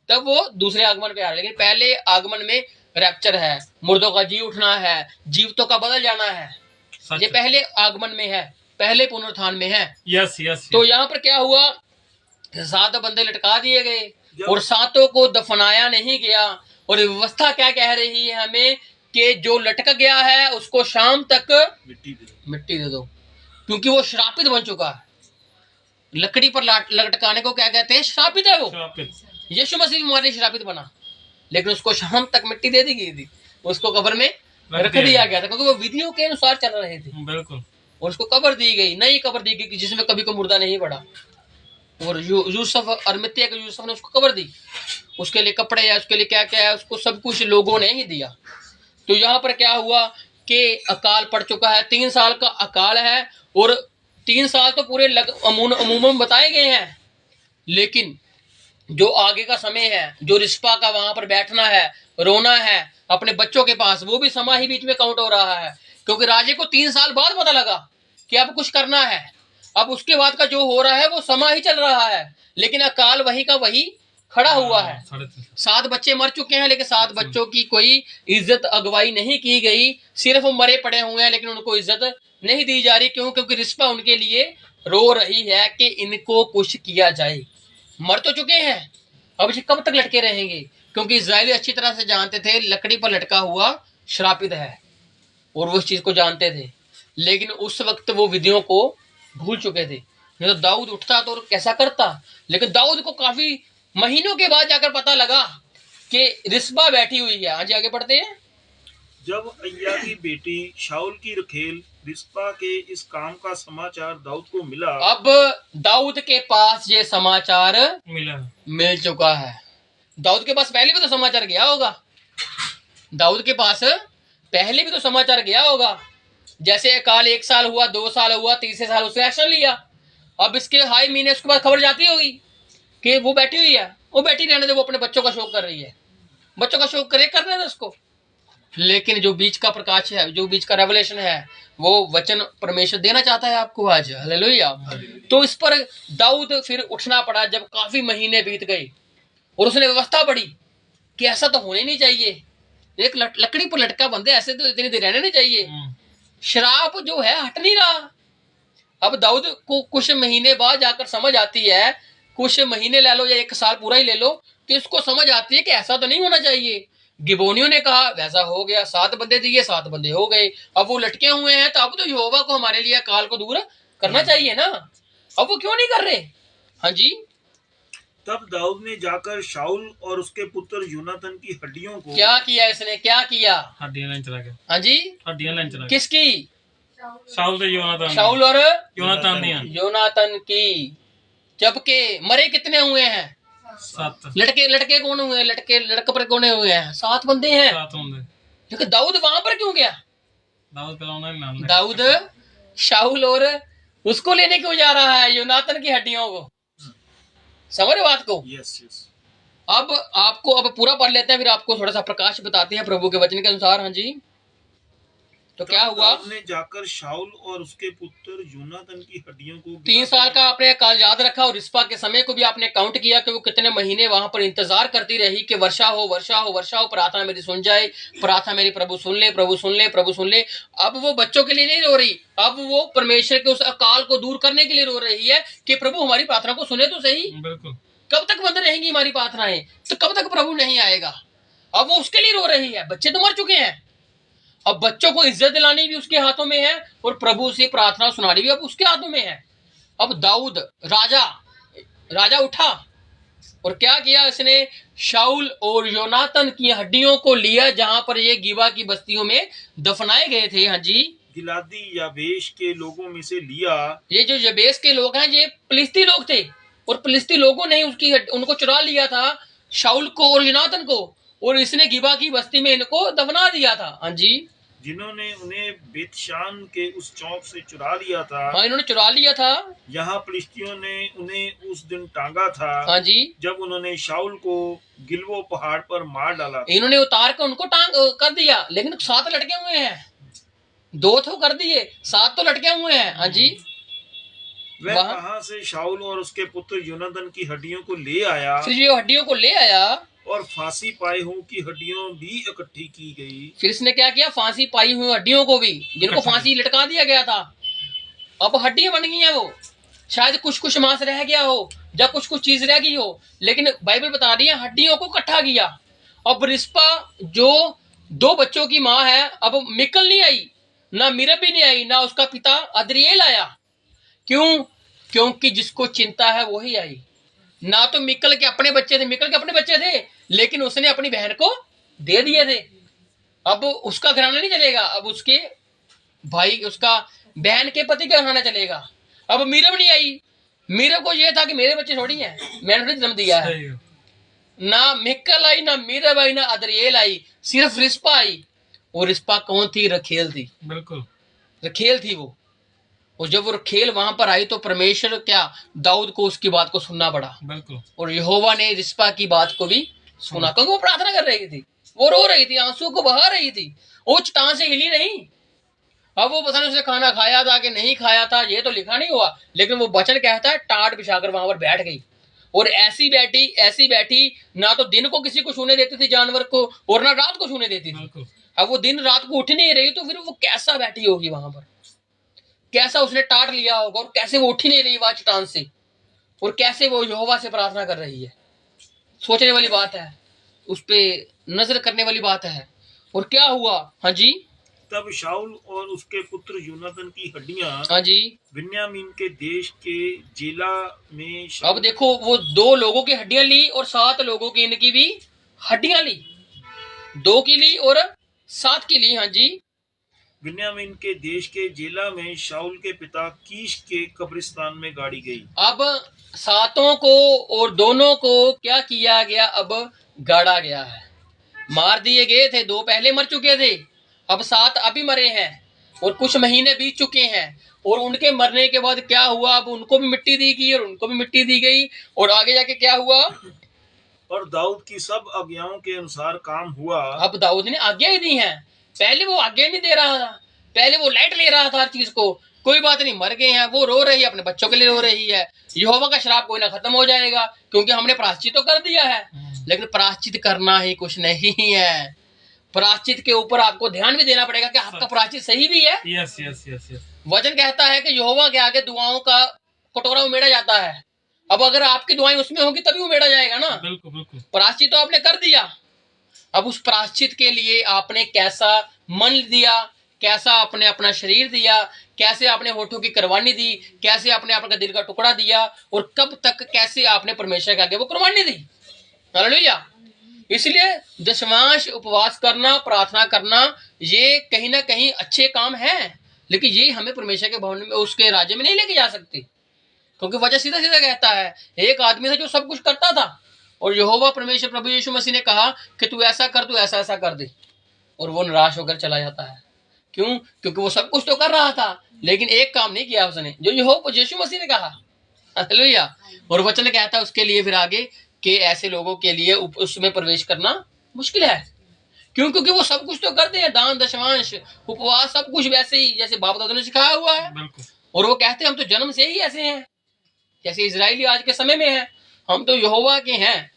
[SPEAKER 2] तब वो दूसरे आगमन पे आ रहा है। लेकिन पहले आगमन में रैप्चर है, मुर्दों का जी उठना है, जीवतों का बदल जाना है। ये पहले आगमन में है, पहले पुनरुत्थान में है।
[SPEAKER 4] Yes yes.
[SPEAKER 2] तो यहाँ पर क्या हुआ? 7 बंदे लटका दिए गए और 7 को दफनाया नहीं गया। और व्यवस्था क्या कह रही है हमें? कि जो लटक गया है उसको शाम तक मिट्टी दे दो, क्योंकि वो श्रापित बन चुका है। लकड़ी पर लटकाने को क्या कहते हैं? श्रापित है वो। यीशु मसीह भी हमारे श्रापित बना, लेकिन उसको शाम तक मिट्टी दे दी गई थी, उसको कब्र में रख दिया गया था, क्योंकि वो विधियों के अनुसार चल रहे थे।
[SPEAKER 4] बिल्कुल।
[SPEAKER 2] और उसको कब्र दी गई, नई कब्र दी गई जिसमें कभी को मुर्दा नहीं पड़ा। और यूसुफ, अरमतिया के यूसुफ ने उसको कब्र दी, उसके लिए कपड़े या उसके लिए क्या क्या है, उसको सब कुछ लोगों ने ही दिया। तो यहाँ पर क्या हुआ कि अकाल पड़ चुका है, 3 साल का अकाल है। और 3 साल तो पूरे अमूमन बताए गए हैं, लेकिन जो आगे का समय है, जो रिस्पा का वहां पर बैठना है, रोना है अपने बच्चों के पास, वो भी समा ही बीच में काउंट हो रहा है। क्योंकि राजे को 3 साल बाद पता लगा कि अब कुछ करना है, अब उसके बाद का जो हो रहा है वो समा ही चल रहा है, लेकिन अकाल वही का वही खड़ा हुआ है। 7 बच्चे मर चुके हैं, लेकिन 7 बच्चों की कोई इज्जत अगुवाई नहीं की गई, सिर्फ मरे पड़े हुए हैं, लेकिन उनको इज्जत नहीं दी जा रही। क्यों? क्योंकि रिस्पा उनके लिए रो रही है कि इनको कुछ किया जाए। मर तो चुके हैं, अब ये कब तक लटके रहेंगे? क्योंकि इजरायली अच्छी तरह से जानते थे लकड़ी पर लटका हुआ श्रापित है, और वो इस चीज को जानते थे, लेकिन उस वक्त वो विधियों को भूल चुके थे। नहीं तो दाऊद उठता तो कैसा करता, लेकिन दाऊद को काफी महीनों के बाद जाकर पता लगा कि रिस्बा बैठी हुई है। आज आगे बढ़ते हैं।
[SPEAKER 1] जब अय्या की बेटी शाऊल की रखेल रिस्पा के इस काम का समाचार दाऊद को मिला,
[SPEAKER 2] अब दाऊद के पास ये समाचार मिल चुका है। दाऊद के पास पहले भी तो समाचार गया होगा, दाऊद के पास पहले भी तो समाचार गया होगा। जैसे अकाल 1 साल हुआ, 2 साल हुआ, 3 साल उसने एक्शन लिया। अब इसके हाई महीने उसके बाद खबर जाती होगी कि वो बैठी हुई है, वो बैठी रहने दे, वो अपने बच्चों का शोक कर रही है, बच्चों का शोक करने दे उसको। लेकिन जो बीच का प्रकाश है, जो बीच का रेवलेशन है, वो वचन परमेश्वर देना चाहता है आपको आज। हालेलुया। तो इस पर दाऊद फिर उठना पड़ा जब काफी महीने बीत गए, और उसने व्यवस्था पड़ी कि ऐसा तो होने नहीं चाहिए, एक लकड़ी पर लटका बंदे ऐसे तो इतनी देर रहने नहीं चाहिए। शराब जो है हट नहीं रहा। अब दाऊद को कुछ महीने बाद जाकर समझ आती है, कुछ महीने ले लो या 1 साल पूरा ही ले लो, कि उसको समझ आती है कि ऐसा तो नहीं होना चाहिए। गिबोनियों ने कहा वैसा हो गया, 7 बंदे दिए, 7 बंदे हो गए, अब वो लटके हुए हैं, तो अब तो यहोवा को हमारे लिए अकाल को दूर करना चाहिए ना। अब वो क्यों नहीं कर रहे? हाँ जी।
[SPEAKER 1] तब दाऊद ने जाकर शाऊल और उसके पुत्र यूनातन की हड्डियों को,
[SPEAKER 2] क्या किया इसने? क्या किया?
[SPEAKER 4] हड्डियां लाइन चला गया।
[SPEAKER 2] हाँ जी।
[SPEAKER 4] हड्डियां लाइन चला गया।
[SPEAKER 2] किसकी?
[SPEAKER 4] शाऊल
[SPEAKER 2] और
[SPEAKER 4] योनातान
[SPEAKER 2] की। जबकि मरे कितने हुए हैं?
[SPEAKER 4] 7।
[SPEAKER 2] लड़के कौन हुए? लड़के पर कौन हुए हैं? 7 बंदे हैं।
[SPEAKER 4] 7 बंदे।
[SPEAKER 2] लेकिन दाऊद वहां पर क्यों गया? दाऊद शाऊल और उसको लेने क्यों जा रहा है? योनातन की हड्डियों को। समझ रहे बात को?
[SPEAKER 1] यस।
[SPEAKER 2] अब आपको अब पूरा पढ़ लेते हैं, फिर आपको थोड़ा सा प्रकाश बताते हैं प्रभु के वचन के अनुसार। हाँ जी। तो क्या हुआ?
[SPEAKER 1] ने जाकर शाऊल और उसके पुत्र यूनातन की हड्डियों को
[SPEAKER 2] 3 साल का आपने काल याद रखा, और रिस्पा के समय को भी आपने काउंट किया कि वो कितने महीने वहां पर इंतजार करती रही कि वर्षा हो, वर्षा हो, वर्षा हो, प्रार्थना मेरी सुन जाए, प्रार्थना मेरी प्रभु सुन ले, प्रभु सुन ले, प्रभु सुन ले। अब वो बच्चों के लिए नहीं रो रही, अब वो परमेश्वर के उस अकाल को दूर करने के लिए रो रही है कि प्रभु हमारी प्रार्थना को सुने तो सही।
[SPEAKER 4] बिल्कुल।
[SPEAKER 2] कब तक बंद रहेंगी हमारी प्रार्थनाएं, तो कब तक प्रभु नहीं आएगा। अब वो उसके लिए रो रही है, बच्चे तो मर चुके हैं, अब बच्चों को इज्जत दिलानी भी उसके हाथों में है और प्रभु से प्रार्थना सुनानी भी अब उसके हाथों में है। अब दाऊद राजा उठा और क्या किया, इसने शाऊल और योनातन की हड्डियों को लिया जहां पर ये गिबा की बस्तियों में दफनाए गए थे। हाँ जी,
[SPEAKER 1] गिलादी याबेश के लोगों में से लिया।
[SPEAKER 2] ये जो यबेस के लोग हैं ये फिलिस्ती लोग थे और फिलिस्ती लोगों ने उनको चुरा लिया था, शाऊल को और योनातन को, और इसने गिबा की बस्ती में इनको दफना दिया था। हाँ जी,
[SPEAKER 1] जिन्होंने उन्हें बेतशान के उस चौक से चुरा लिया था।
[SPEAKER 2] हाँ, इन्होंने चुरा लिया था।
[SPEAKER 1] यहाँ फिलिस्तियों ने उन्हें उस दिन टांगा था।
[SPEAKER 2] हाँ जी,
[SPEAKER 1] जब उन्होंने शाऊल को गिलबो पहाड़ पर मार डाला था।
[SPEAKER 2] इन्होंने उतार कर उनको टांग कर दिया, लेकिन 7 लटके हुए हैं, 2 तो कर दिए, 7 तो लटके हुए हैं। हाँ जी,
[SPEAKER 1] वह कहां से शाऊल और उसके पुत्र योनातन की हड्डियों को ले आया।
[SPEAKER 2] फिर ये हड्डियों को ले आया
[SPEAKER 1] और फांसी पाए हुओं की हड्डियां भी इकट्ठी की गई।
[SPEAKER 2] फिर इसने क्या किया, फांसी पाई हुई हड्डियों को भी, जिनको फांसी लटका दिया गया था, अब हड्डियां बन गई हैं। वो शायद कुछ मांस रह गया हो या कुछ चीज रह गई हो, लेकिन बाइबल बता रही है हड्डियों को इकट्ठा किया। अब रिस्पा जो 2 बच्चों की माँ है, अब मिकल नहीं आई, ना मिरब भी नहीं आई, ना उसका पिता अद्रिएल आया। क्यों? क्योंकि जिसको चिंता है वही आई। ना तो मिकल के अपने बच्चे थे, लेकिन उसने अपनी बहन को दे दिए थे। अब उसका घराना नहीं चलेगा, अब उसके भाई, उसका बहन के पति का घराना चलेगा। अब मीरब नहीं आई, मीरब को यह था कि मेरे बच्चे थोड़ी हैं, मैंने जन्म दिया है। ना मिकल आई, ना मीरब आई, ना अद्रिएल आई, सिर्फ रिस्पा आई। और रिस्पा कौन थी? रखेल थी।
[SPEAKER 4] बिल्कुल,
[SPEAKER 2] रखेल थी वो। और जब वो रखेल वहां पर आई तो परमेश्वर क्या, दाऊद को उसकी बात को सुनना पड़ा।
[SPEAKER 4] बिल्कुल,
[SPEAKER 2] और यहोवा ने रिस्पा की बात को भी सुना, क्योंकि वो प्रार्थना कर रही थी, वो रो रही थी, आंसू को बहा रही थी, वो चट्टान से हिली नहीं। अब वो पता नहीं उसने खाना खाया था कि नहीं खाया था, ये तो लिखा नहीं हुआ, लेकिन वो वचन कहता है टाट बिछाकर वहां पर बैठ गई। और ऐसी बैठी, ना तो दिन को किसी को छूने देती थी जानवर को, और ना रात को छूने देती थी। अब वो दिन रात को उठ नहीं रही, तो फिर वो कैसा बैठी होगी वहां पर, कैसा उसने टाट लिया होगा, और कैसे वो उठ ही नहीं रही वहां चट्टान से, और कैसे वो यहोवा से प्रार्थना कर रही है। सोचने वाली बात है, उस पे नजर करने वाली बात है। और क्या हुआ? हाँ जी,
[SPEAKER 1] तब शाऊल और उसके पुत्र योनातन की हड्डियां
[SPEAKER 2] हाँ जी,
[SPEAKER 1] बिन्यामीन के देश के जेला में।
[SPEAKER 2] अब देखो, वो 2 लोगों की हड्डियां ली और 7 लोगों की इनकी भी हड्डियां ली, 2 की ली और 7 की ली। हाँ जी,
[SPEAKER 1] बिन्यामीन के देश के जेला में शाऊल के पिता कीश के कब्रिस्तान में गाड़ी गई।
[SPEAKER 2] अब 7 को और दोनों को क्या किया गया? अब गाड़ा गया है, मार दिए गए थे। 2 पहले मर चुके थे, अब 7 अभी मरे हैं, और कुछ महीने बीत चुके हैं। और उनके मरने के बाद क्या हुआ? अब उनको भी मिट्टी दी गई और उनको भी मिट्टी दी गई। और आगे जाके क्या हुआ?
[SPEAKER 1] और दाऊद की सब आज्ञाओं के अनुसार काम हुआ।
[SPEAKER 2] अब दाऊद ने आज्ञा ही दी है, पहले वो आज्ञा नहीं दे रहा था, पहले वो लाइट ले रहा था हर चीज को। कोई बात नहीं, मर गए हैं, वो रो रही है, अपने बच्चों के लिए रो रही है। यहोवा का श्राप कोई ना खत्म हो जाएगा, क्योंकि हमने प्रायश्चित तो कर दिया है। लेकिन प्रायश्चित करना ही कुछ नहीं है, प्रायश्चित के ऊपर आपको ध्यान भी देना पड़ेगा कि आपका प्रायश्चित सही भी है।
[SPEAKER 4] Yes yes yes yes.
[SPEAKER 2] वचन कहता है कि यहोवा के आगे दुआओं का कटोरा उमेड़ा जाता है। अब अगर आपकी दुआएं उसमें होगी तभी उमेड़ा जाएगा ना।
[SPEAKER 4] बिल्कुल बिल्कुल।
[SPEAKER 2] प्रायश्चित तो आपने कर दिया, अब उस प्रायश्चित के लिए आपने कैसा मन दिया, कैसा आपने अपना शरीर दिया, कैसे आपने होठों की कुर्बानी दी, कैसे आपने अपना दिल का टुकड़ा दिया, और कब तक कैसे आपने परमेश्वर के आगे वो कुर्बानी दी। हालेलुया। इसलिए दशमांश, उपवास करना, प्रार्थना करना, ये कहीं ना कहीं अच्छे काम हैं, लेकिन ये हमें परमेश्वर के भवन में, उसके राज्य में नहीं लेके जा सकते। क्योंकि वचन सीधा सीधा कहता है, एक आदमी था जो सब कुछ करता था, और यहोवा परमेश्वर प्रभु यीशु मसीह ने कहा कि तू ऐसा कर, तू ऐसा ऐसा कर दे, और वो निराश होकर चला जाता है। क्यों? क्योंकि वो सब कुछ तो कर रहा था, लेकिन एक काम नहीं किया उसने, जो यहोवा यीशु मसीह ने कहा। हालेलुया। और वचन कहता है उसके लिए फिर आगे कि ऐसे लोगों के लिए उसमें प्रवेश करना मुश्किल है। क्यों? क्योंकि वो सब कुछ तो करते हैं, दान, दशमांश, उपवास, सब कुछ वैसे ही जैसे बाप दादा ने सिखाया हुआ है। और वो कहते हैं हम तो जन्म से ही ऐसे हैं, जैसे इजराइली आज के समय में है, हम तो यहोवा के हैं,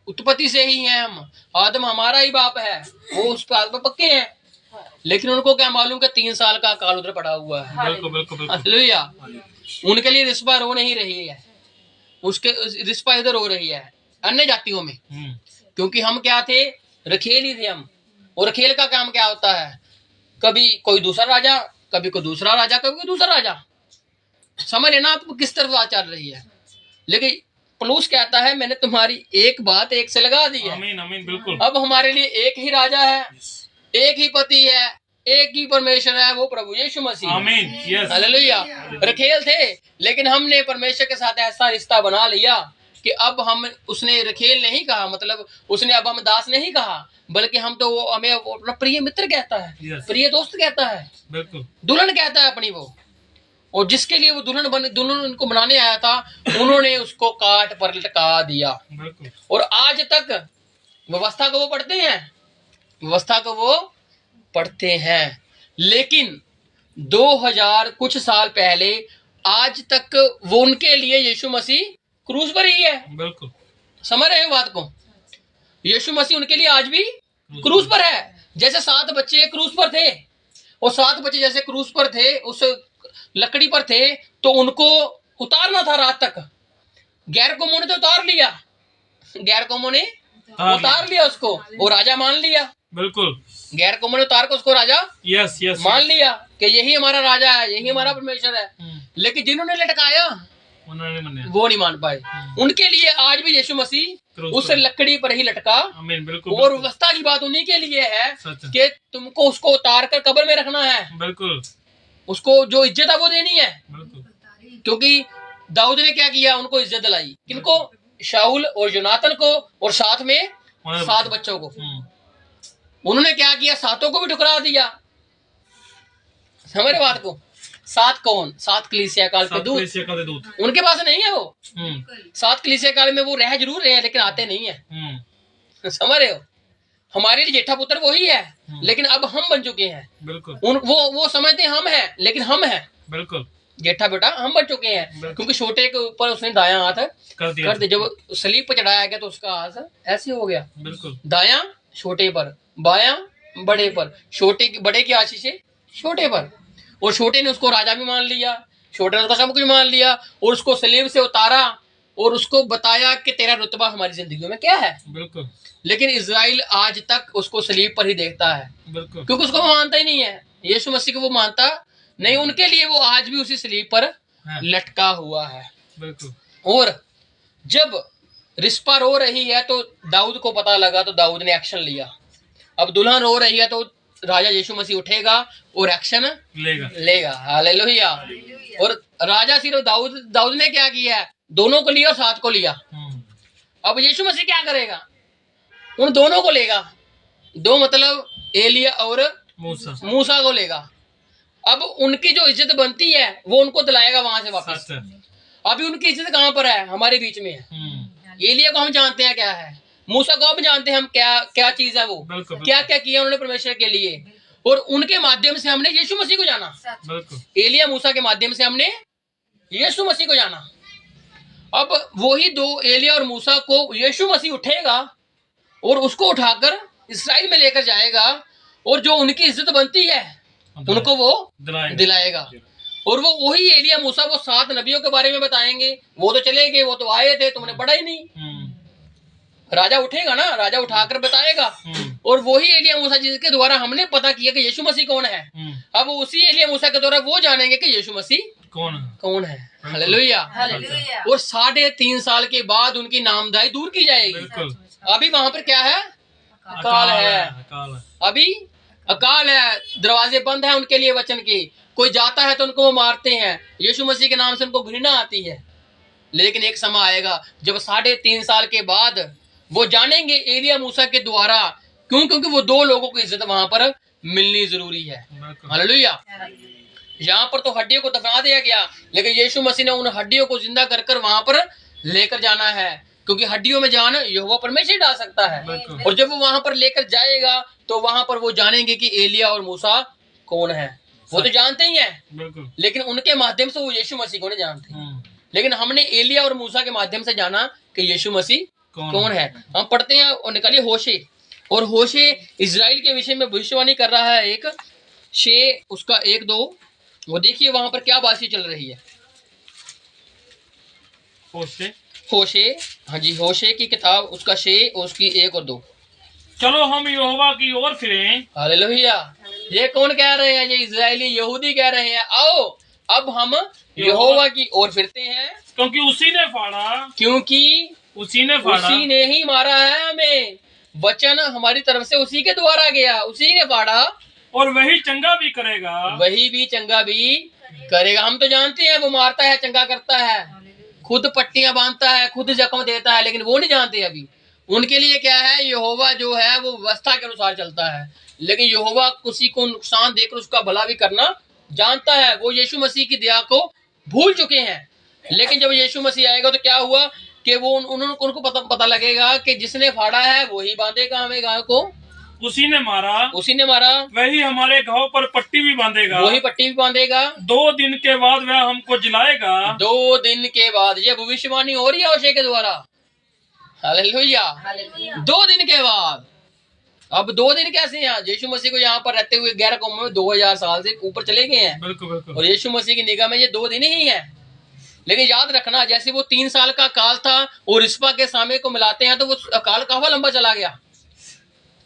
[SPEAKER 2] उत्पत्ति से ही हैं हम, आदम हमारा ही बाप है, वो उस बात पर पक्के हैं। लेकिन उनको क्या मालूम कि 3 साल का अकाल उधर पड़ा हुआ है।
[SPEAKER 4] बिल्कुल बिल्कुल बिल्कुल।
[SPEAKER 2] हालेलुया। उनके लिए रिस्पा रो नहीं रही है, उसके रिस्पा इधर हो रही है अन्य जातियों में, क्योंकि हम क्या थे, रखेल ही थे हम। और रखेल का काम क्या होता है, कभी कोई दूसरा राजा, कभी कोई दूसरा राजा, कभी कोई दूसरा राजा। समझ लेना आपको किस तरफ बात चल रही है। लेकिन पौलुस कहता है मैंने तुम्हारी एक बात एक से लगा दी है।
[SPEAKER 4] आमीन आमीन बिल्कुल।
[SPEAKER 2] अब हमारे लिए एक ही राजा है, एक ही पति है, एक ही परमेश्वर है, वो प्रभु यीशु मसीह।
[SPEAKER 4] आमीन यस
[SPEAKER 2] हालेलुया। रखेल थे, लेकिन हमने परमेश्वर के साथ ऐसा रिश्ता बना लिया कि अब हम, उसने रखेल नहीं कहा, मतलब उसने अब हम दास नहीं कहा, बल्कि हम तो वो हमें वो अपना प्रिय मित्र कहता है,
[SPEAKER 4] Yes.
[SPEAKER 2] प्रिय दोस्त कहता है,
[SPEAKER 4] बिल्कुल
[SPEAKER 2] दुल्हन कहता है अपनी वो। और जिसके लिए वो दुल्हन उनको बनाने आया था, उन्होंने उसको काट पर लटका दिया।
[SPEAKER 4] बिल्कुल।
[SPEAKER 2] और आज तक व्यवस्था को वो पढ़ते हैं, व्यवस्था को वो पढ़ते हैं, लेकिन 2000 कुछ साल पहले आज तक वो उनके लिए यीशु मसीह क्रूस पर ही है।
[SPEAKER 4] बिल्कुल
[SPEAKER 2] समझ रहे हो बात को, यीशु मसीह उनके लिए आज भी क्रूस पर है। जैसे 7 बच्चे क्रूस पर थे, और 7 बच्चे जैसे क्रूस पर थे, उस लकड़ी पर थे, तो उनको उतारना था रात तक। गैर कौमों ने तो उतार लिया, गैर कौमों ने उतार लिया उसको, वो राजा मान लिया।
[SPEAKER 4] बिल्कुल
[SPEAKER 2] गैर कौमों ने उतार कर उसको राजा
[SPEAKER 4] यस यस
[SPEAKER 2] मान लिया कि यही हमारा राजा है, यही हमारा परमेश्वर है। लेकिन जिन्होंने लटकाया
[SPEAKER 4] उन्होंने मना।
[SPEAKER 2] वो नहीं मान पाए। उनके लिए आज भी यीशु मसीह
[SPEAKER 4] क्रूस
[SPEAKER 2] उस
[SPEAKER 4] पर।
[SPEAKER 2] लकड़ी पर ही लटका।
[SPEAKER 4] आमीन बिल्कुल
[SPEAKER 2] और
[SPEAKER 4] बिल्कुल।
[SPEAKER 2] व्यवस्था की बात उन्हीं के लिए है
[SPEAKER 4] सच है।
[SPEAKER 2] कि तुमको उसको उतार कर कब्र में रखना है,
[SPEAKER 4] बिल्कुल
[SPEAKER 2] उसको जो इज्जत है वो देनी है।
[SPEAKER 4] बिल्कुल
[SPEAKER 2] क्योंकि दाऊद ने क्या किया, उनको इज्जत दिलाई। किनको? शाऊल और योनातन को, और साथ में 7 बच्चों को। उन्होंने क्या किया, 7 को भी ठुकरा दिया। समझ रहे बात को? 7 कौन? 7 कलीसिया काल के दूत।
[SPEAKER 4] कलीसिया का दूत।
[SPEAKER 2] उनके पास नहीं है वो। 7 कलीसिया काल में वो रह जरूर रहे हैं, लेकिन आते नहीं है। समझ रहे हो? हमारे लिए जेठा पुत्र वही है, लेकिन अब हम बन चुके हैं।
[SPEAKER 4] बिल्कुल
[SPEAKER 2] वो समझते हैं हम हैं, लेकिन हम हैं
[SPEAKER 4] बिल्कुल
[SPEAKER 2] जेठा बेटा, हम बन चुके हैं। क्योंकि छोटे के ऊपर उसने दायां हाथ
[SPEAKER 4] कर दिया।
[SPEAKER 2] जब सलीब पर चढ़ाया गया तो उसका हाथ ऐसे हो गया।
[SPEAKER 4] बिल्कुल
[SPEAKER 2] दायां छोटे पर, बायां बड़े पर, बड़े की आशीष से छोटे पर। और छोटे ने उसको राजा भी मान लिया, छोटे ने उसका सब कुछ मान लिया, और उसको सलीब से उतारा और उसको बताया कि तेरा रुतबा हमारी जिंदगी में क्या है।
[SPEAKER 4] बिल्कुल।
[SPEAKER 2] लेकिन इजराइल आज तक उसको सलीब पर ही देखता है,
[SPEAKER 4] बिल्कुल
[SPEAKER 2] क्योंकि उसको वो मानता ही नहीं है, यीशु मसीह को वो मानता नहीं। उनके लिए वो आज भी उसी सलीब पर लटका हुआ है।
[SPEAKER 4] बिल्कुल।
[SPEAKER 2] और जब रिस्पा रो रही है तो दाऊद को पता लगा, तो दाऊद ने एक्शन लिया। अब दुल्हन रो रही है तो राजा यीशु मसीह उठेगा और एक्शन लेगा। हालेलुया। और राजा सिर्फ दाऊद ने क्या किया है, दोनों को लिया और 7 को लिया। अब यीशु मसीह क्या करेगा, उन दोनों को लेगा। 2 मतलब एलिया और मूसा को लेगा। अब उनकी जो इज्जत बनती है वो उनको दिलाएगा वहां से वापस। अभी उनकी इज्जत कहाँ पर है, हमारे बीच में है। एलिया को हम जानते हैं क्या है, मूसा को हम जानते हैं हम क्या चीज है, वो क्या क्या किया उन्होंने परमेश्वर के लिए, और उनके माध्यम से हमने यीशु मसीह को जाना। एलिया मूसा के माध्यम से हमने यीशु मसीह को जाना। अब वही 2 एलिया और मूसा को यीशु मसीह उठेगा और उसको उठाकर इस्राएल में लेकर जाएगा, और जो उनकी इज्जत बनती है उनको वो दिलाएगा। और वो वही एलिया मूसा वो 7 नबियों के बारे में बताएंगे। वो तो चले गए, वो तो आए थे, तुमने पढ़ा ही नहीं। राजा उठेगा ना, राजा उठाकर बताएगा। और वही एलिया मूसा जिसके द्वारा हमने पता किया कि यीशु मसीह कौन है, अब उसी एलिया मूसा के द्वारा वो जानेंगे कि यीशु मसीह कौन है। हालेलुया। और 3.5 साल के बाद उनकी नामधराई दूर की जाएगी। अभी वहां पर क्या है, अकाल है। अभी अकाल है, दरवाजे बंद है उनके लिए वचन के। कोई जाता है तो उनको वो मारते हैं, यीशु मसीह के नाम से उनको घृणा आती है। लेकिन एक समय आएगा जब 3.5 साल के बाद वो जानेंगे एलिया मूसा के द्वारा। क्यों? क्योंकि वो 2 लोगों की इज्जत वहां पर मिलनी जरूरी है। हालेलुया। यहाँ पर तो हड्डियों को दफना दिया गया, लेकिन यीशु मसीह ने उन हड्डियों को जिंदा कर कर वहां पर लेकर जाना है, क्योंकि हड्डियों में जान यहोवा परमेश्वर डाल सकता है। और जब वो वहां पर लेकर जाएगा तो वहां पर वो जानेंगे कि एलिया और मूसा कौन है। वो तो जानते ही हैं, लेकिन उनके माध्यम से वो यीशु मसीह को नहीं जानते। लेकिन हमने एलिया और मूसा के माध्यम से जाना कि यीशु मसीह कौन है। हम पढ़ते हैं और निकालिए होशे, और होशे इजराइल के विषय में भविष्यवाणी कर रहा है। 6 उसका 1-2 वो देखिए वहां पर क्या बातचीत चल रही है। होशे, हाँ जी, होशे की किताब उसका 6 और उसकी 1 और 2।
[SPEAKER 4] चलो हम यहोवा की ओर फिरें।
[SPEAKER 2] हालेलुया। ये कौन कह रहे हैं? ये इजरायली यहूदी कह रहे हैं, आओ अब हम यहोवा की ओर फिरते हैं,
[SPEAKER 4] क्योंकि उसी ने फाड़ा,
[SPEAKER 2] क्योंकि
[SPEAKER 4] उसी ने फाड़ा,
[SPEAKER 2] उसी ने ही मारा है हमें। वचन हमारी तरफ से उसी के द्वारा गया, उसी ने फाड़ा,
[SPEAKER 4] और वही चंगा भी करेगा।
[SPEAKER 2] वही भी चंगा भी करेगा। हम तो जानते हैं वो मारता है, चंगा करता है, खुद पट्टियां बांधता है, खुद जख्म देता है, लेकिन वो नहीं जानते अभी। उनके लिए क्या है, यहोवा जो है वो व्यवस्था के अनुसार चलता है, लेकिन यहोवा किसी को नुकसान देकर उसका भला भी करना जानता है। वो यीशु मसीह की दया को भूल चुके हैं, लेकिन जब यीशु मसीह आएगा तो क्या हुआ कि वो उनको पता लगेगा कि जिसने फाड़ा है वही बांधेगा हमें गाय को,
[SPEAKER 4] उसी ने मारा,
[SPEAKER 2] उसी ने मारा,
[SPEAKER 4] वही हमारे घाव पर पट्टी भी बांधेगा,
[SPEAKER 2] वही पट्टी भी बांधेगा।
[SPEAKER 4] 2 दिन के बाद वह हमको जिलाएगा।
[SPEAKER 2] 2 दिन के बाद, ये भविष्यवाणी हो रही है होशे के द्वारा। हालेलुया। 2 दिन के बाद। अब 2 दिन कैसे हैं? यीशु मसीह को यहाँ पर रहते हुए 11 कौमों में 2000 साल से ऊपर चले गए हैं,
[SPEAKER 4] बिल्कुल बिल्कुल।
[SPEAKER 2] और यीशु मसीह की निगाह में ये 2 दिन ही है। लेकिन याद रखना, जैसे वो 3 साल का काल था और रिस्पा के समय को मिलाते हैं तो वो काल काफी लंबा चला गया,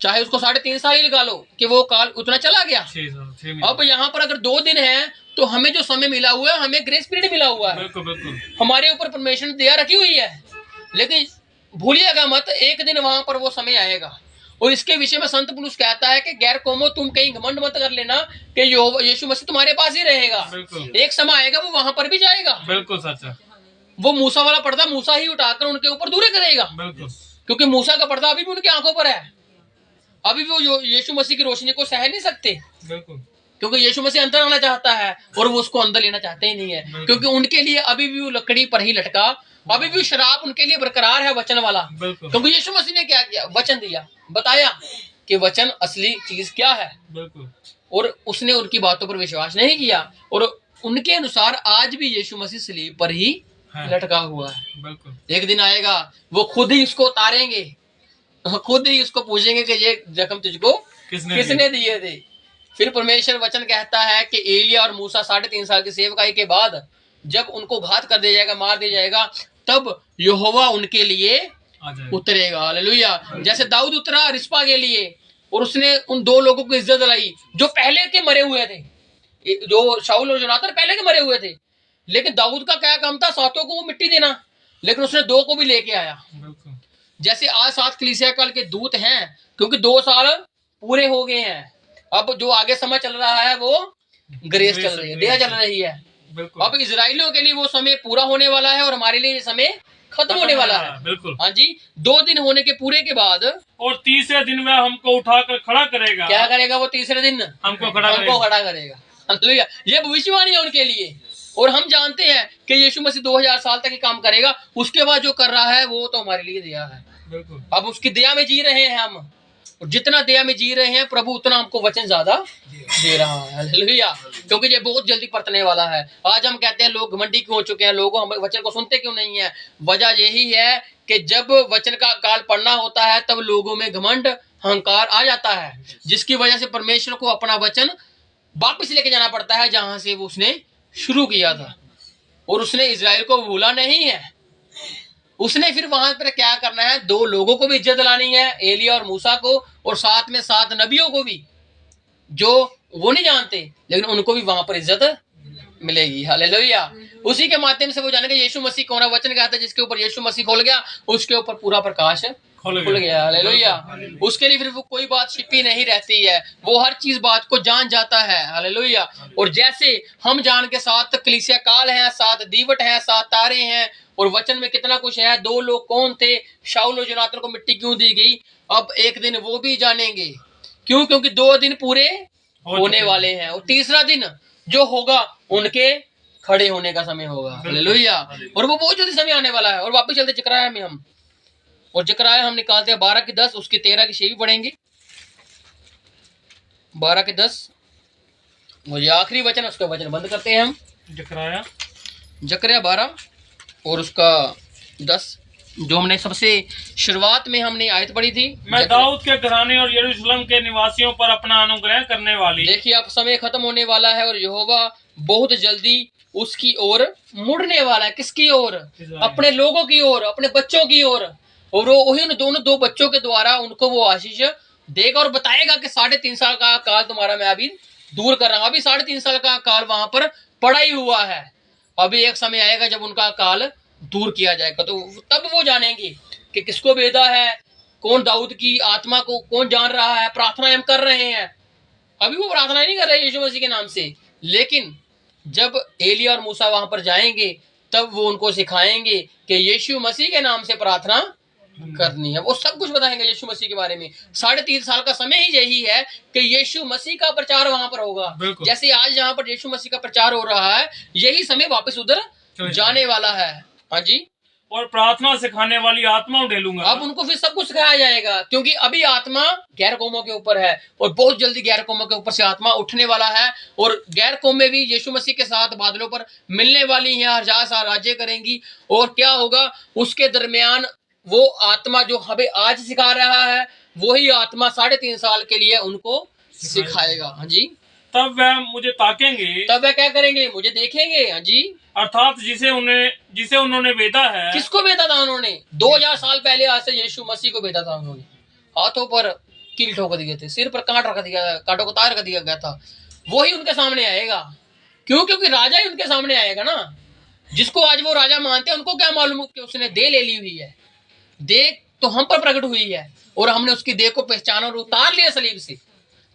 [SPEAKER 2] चाहे उसको 3.5 साल ही लगा लो कि वो काल उतना चला गया।
[SPEAKER 4] 6 साल।
[SPEAKER 2] अब यहाँ पर अगर 2 दिन है तो हमें जो समय मिला हुआ है, हमें ग्रेस पीरियड मिला हुआ है,
[SPEAKER 4] बिल्कुल बिल्कुल।
[SPEAKER 2] हमारे ऊपर परमेश्वर ने दया रखी हुई है। लेकिन भूलिएगा मत, एक दिन वहां पर वो समय आएगा। और इसके विषय में संत पुरुष कहता है कि गैर कौमों तुम कहीं घमंड मत कर लेना कि यीशु मसीह तुम्हारे पास ही रहेगा।
[SPEAKER 4] बिल्कुल।
[SPEAKER 2] एक समय आएगा वो वहां पर भी जाएगा।
[SPEAKER 4] बिल्कुल सच है।
[SPEAKER 2] वो मूसा वाला पर्दा मूसा ही उठाकर उनके ऊपर दूर करेगा,
[SPEAKER 4] बिल्कुल।
[SPEAKER 2] क्योंकि मूसा का पर्दा अभी भी उनकी आंखों पर है। अभी भी वो यीशु मसीह की रोशनी को सह नहीं सकते,
[SPEAKER 4] बिल्कुल।
[SPEAKER 2] क्योंकि यीशु मसीह अंदर आना चाहता है और वो उसको अंदर लेना चाहते ही नहीं है, क्योंकि उनके लिए अभी भी वो लकड़ी पर ही लटका, अभी भी शराब उनके लिए बरकरार है वचन वाला।
[SPEAKER 4] बिल्कुल।
[SPEAKER 2] क्योंकि यीशु मसीह ने क्या किया, वचन दिया, बताया कि वचन असली चीज क्या है,
[SPEAKER 4] बिल्कुल।
[SPEAKER 2] और उसने उनकी बातों पर विश्वास नहीं किया, और उनके अनुसार आज भी यीशु मसीह सलीब पर ही लटका हुआ है।
[SPEAKER 4] बिल्कुल।
[SPEAKER 2] एक दिन आएगा वो खुद ही उसको उतारेंगे, खुद ही उसको पूछेंगे कि ये जख्म तुझको किसने दिए थे। फिर परमेश्वर वचन कहता है कि एलिया और मूसा 3.5 साल की सेवकाई के बाद जब उनको घात कर दिया जाएगा, मार दिया जाएगा, तब यहोवा उनके लिए उतरेगा। हालेलुया। जैसे दाऊद उतरा रिस्पा के लिए और उसने उन 2 लोगों को इज्जत दिलाई जो पहले के मरे हुए थे, जो शाऊल और जोनाथन पहले के मरे हुए थे। लेकिन दाऊद का क्या काम था? 7 को वो मिट्टी देना, लेकिन उसने 2 को भी लेके आया। जैसे आज 7 कलीसिया काल के दूत हैं, क्योंकि 2 साल पूरे हो गए हैं, अब जो आगे समय चल रहा है वो ग्रेस चल रही है, दया चल रही है। अब इजराइलियों के लिए वो समय पूरा होने वाला है और हमारे लिए समय खत्म होने वाला है।
[SPEAKER 4] बिल्कुल।
[SPEAKER 2] हाँ जी, 2 दिन होने के पूरे के बाद
[SPEAKER 4] और तीसरे दिन वह हमको उठाकर खड़ा करेगा।
[SPEAKER 2] क्या करेगा वो? तीसरे दिन
[SPEAKER 4] हमको खड़ा
[SPEAKER 2] करेगा। हालेलुया। ये भविष्यवाणी है उनके लिए, और हम जानते हैं कि यीशु मसीह 2000 साल तक ही काम करेगा, उसके बाद जो कर रहा है वो तो हमारे लिए दया है।
[SPEAKER 4] बिल्कुल।
[SPEAKER 2] अब उसकी दया में जी रहे हैं हम, और जितना दया में जी रहे हैं प्रभु उतना हमको वचन ज्यादा दे रहा है। हालेलुया। क्योंकि ये बहुत जल्दी परतने वाला है। आज हम कहते हैं लोग घमंडी क्यों हो चुके हैं, लोगों हम वचन को सुनते क्यों नहीं है? वजह यही है कि जब वचन का काल पढ़ना होता है तब लोगों में घमंड अहंकार आ जाता है, जिसकी वजह से परमेश्वर को अपना वचन वापस लेके जाना पड़ता है जहां से वो उसने शुरू किया था। और उसने इजराइल को भूला नहीं है, उसने फिर वहां पर क्या करना है, 2 लोगों को भी इज्जत दिलानी है, एलिया और मूसा को, और साथ में 7 नबियों को भी, जो वो नहीं जानते लेकिन उनको भी वहां पर इज्जत मिलेगी। हालेलुया। उसी के माध्यम से वो जानेंगे यीशु मसीह कौन है। वचन कहता है जिसके ऊपर यीशु मसीह खोल गया उसके ऊपर पूरा प्रकाश खुल गया। हालेलुया। उसके लिए फिर वो कोई बात छिपी नहीं रहती है, वो हर चीज बात को जान जाता है। हालेलुया। और जैसे हम जान के 7 कलीसिया काल हैं, 7 दीवट हैं, 7 तारे हैं, और वचन में कितना कुछ है। 2 लोग कौन थे, शाऊल और जोनाथन को मिट्टी क्यों दी गई, अब एक दिन वो भी जानेंगे। क्यों? क्योंकि 2 दिन पूरे होने वाले हैं, और तीसरा दिन जो होगा उनके खड़े होने का समय होगा। हालेलुया। और वो बहुत जल्दी समय आने वाला है। और वापस चलते जकराया में हम, और जकराया हम निकालते हैं 12 की 10, उसकी 13 की 6 भी पढ़ेंगे। 12 के 10 वो ये आखिरी वचन, उसका वचन बंद करते हैं हम। जकरिया 12 और उसका 10, जो हमने सबसे शुरुआत में हमने आयत पढ़ी थी।
[SPEAKER 4] मैं दाऊद के घराने और यरूशलेम के निवासियों पर अपना अनुग्रह करने वाली।
[SPEAKER 2] देखिए अब समय खत्म होने वाला है और यहोवा बहुत जल्दी उसकी ओर मुड़ने वाला है। किसकी ओर? अपने लोगों की ओर, अपने बच्चों की ओर। और वो वही उन दोनों दो बच्चों के द्वारा उनको वो आशीष देगा और बताएगा कि 3.5 साल का काल तुम्हारा मैं अभी दूर कर रहा हूं। अभी 3.5 साल का काल वहां पर पड़ा ही हुआ है। अभी एक समय आएगा जब उनका काल दूर किया जाएगा, तो तब वो जानेंगे कि किसको भेदा है, कौन दाऊद की आत्मा को कौन जान रहा है। प्रार्थना हम कर रहे हैं, अभी वो प्रार्थना नहीं कर रहे यीशु मसीह के नाम से, लेकिन जब एलिया और मूसा वहां पर जाएंगे तब वो उनको सिखाएंगे कि यीशु मसीह के नाम से प्रार्थना करनी है। वो सब कुछ बताएंगे यीशु मसीह के बारे में। 3.5 साल का समय ही यही है कि यीशु मसीह का प्रचार वहां पर होगा। जैसे आज यहाँ पर यीशु मसीह का प्रचार हो रहा है, यही समय वापस उधर जाने वाला है। हाँ जी।
[SPEAKER 4] और प्रार्थना सिखाने वाली आत्मा ढेलूंगा।
[SPEAKER 2] अब उनको फिर सब कुछ सिखाया जाएगा, क्योंकि अभी आत्मा गैर कौमों के ऊपर है और बहुत जल्दी गैर कौमों के ऊपर से आत्मा उठने वाला है। और गैर कौमें भी यीशु मसीह के साथ बादलों पर मिलने वाली हैं, 1000 साल राज्य करेंगी। और क्या होगा उसके दरमियान, वो आत्मा जो हमें आज सिखा रहा है वही आत्मा 3.5 साल के लिए उनको सिखाएगा। हाँ जी।
[SPEAKER 4] तब वह मुझे ताकेंगे,
[SPEAKER 2] तब वह क्या करेंगे? मुझे देखेंगे। हाँ जी।
[SPEAKER 4] अर्थात जिसे उन्होंने वेदा है।
[SPEAKER 2] किसको भेदा था उन्होंने? 2000 साल पहले आज से यीशु मसीह को भेदा था उन्होंने। हाथों पर कील ठोक दिए थे, सिर पर कांटों को तार रख दिया गया था। वही उनके सामने आएगा। क्यों? क्योंकि राजा ही उनके सामने आएगा ना। जिसको आज वो राजा मानते हैं उनको क्या मालूम कि उसने देह ले ली हुई है। देह तो हम पर प्रकट हुई है और हमने उसकी देह को पहचाना और उतार लिया सलीब से,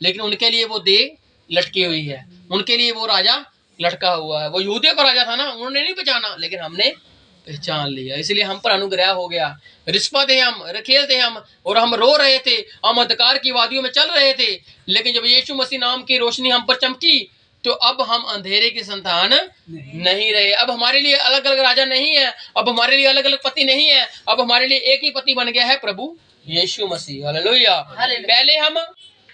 [SPEAKER 2] लेकिन उनके लिए वो देह लटकी हुई है। उनके लिए वो राजा लटका हुआ है। वो यहूदियों का राजा था ना, उन्होंने नहीं पहचाना, लेकिन हमने पहचान लिया। इसलिए हम पर अनुग्रह हो गया। रिश्पा थे हम, रखेल थे हम, और हम रो रहे थे, हम अंधकार की वादियों में चल रहे थे। लेकिन जब यीशु मसीह नाम की रोशनी हम पर चमकी तो अब हम अंधेरे की संतान नहीं रहे। अब हमारे लिए अलग अलग राजा नहीं है, अब हमारे लिए अलग अलग पति नहीं है, अब हमारे लिए एक ही पति बन गया है, प्रभु यीशु मसीह। हालेलुया। पहले हम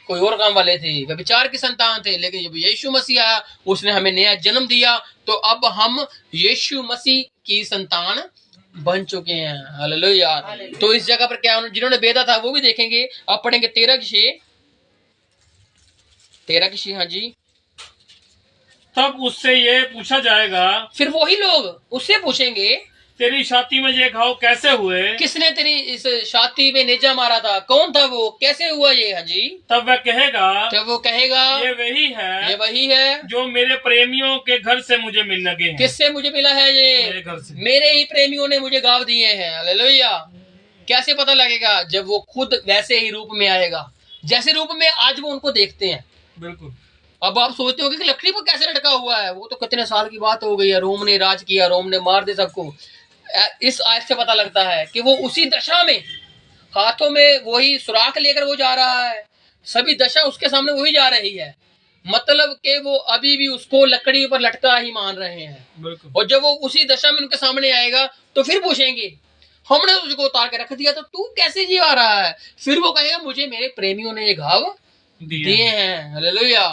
[SPEAKER 2] कोई और काम वाले थे, व्यभिचार की संतान थे, लेकिन जब यीशु मसीह आया उसने हमें नया जन्म दिया, तो अब हम यीशु मसीह की संतान बन चुके हैं। हालेलुया। तो इस जगह पर क्या जिन्होंने भेदा था वो भी देखेंगे। आप पढ़ेंगे 13 की शे। हाँ जी।
[SPEAKER 4] तब उससे ये पूछा जाएगा,
[SPEAKER 2] फिर वही लोग उससे पूछेंगे,
[SPEAKER 4] तेरी छाती में ये घाव कैसे हुए?
[SPEAKER 2] किसने तेरी इस छाती में नेजा मारा था? कौन था वो? कैसे हुआ ये? हाँ जी।
[SPEAKER 4] तब वह कहेगा,
[SPEAKER 2] ये वही है
[SPEAKER 4] जो मेरे प्रेमियों के घर से मुझे मिल लगे हैं।
[SPEAKER 2] किससे मुझे मिला है? ये
[SPEAKER 4] मेरे घर से,
[SPEAKER 2] मेरे ही प्रेमियों ने मुझे गाव दिए हैं। हालेलुया। कैसे पता लगेगा? जब वो खुद वैसे ही रूप में आएगा, जैसे रूप में आज वो उनको देखते हैं।
[SPEAKER 4] बिल्कुल।
[SPEAKER 2] अब आप सोचते होगे कि लकड़ी पर कैसे लटका हुआ है? वो तो कितने साल की बात हो गई है, रोम ने राज किया, रोम ने मार दे सबको। इस आयत से पता लगता है कि वो उसी दशा में, हाथों में वही सुराख लेकर वो जा रहा है, सभी दशा उसके सामने वही जा रही है। मतलब कि वो अभी भी उसको लकड़ी पर लटका ही मान रहे हैं। और जब वो उसी दशा में उनके सामने आएगा तो फिर पूछेंगे, हमने तुझको उतार के रख दिया तो तू कैसे जी आ रहा है? फिर वो कहेगा, मुझे मेरे प्रेमियों ने ये घाव दिए हैं। हालेलुया।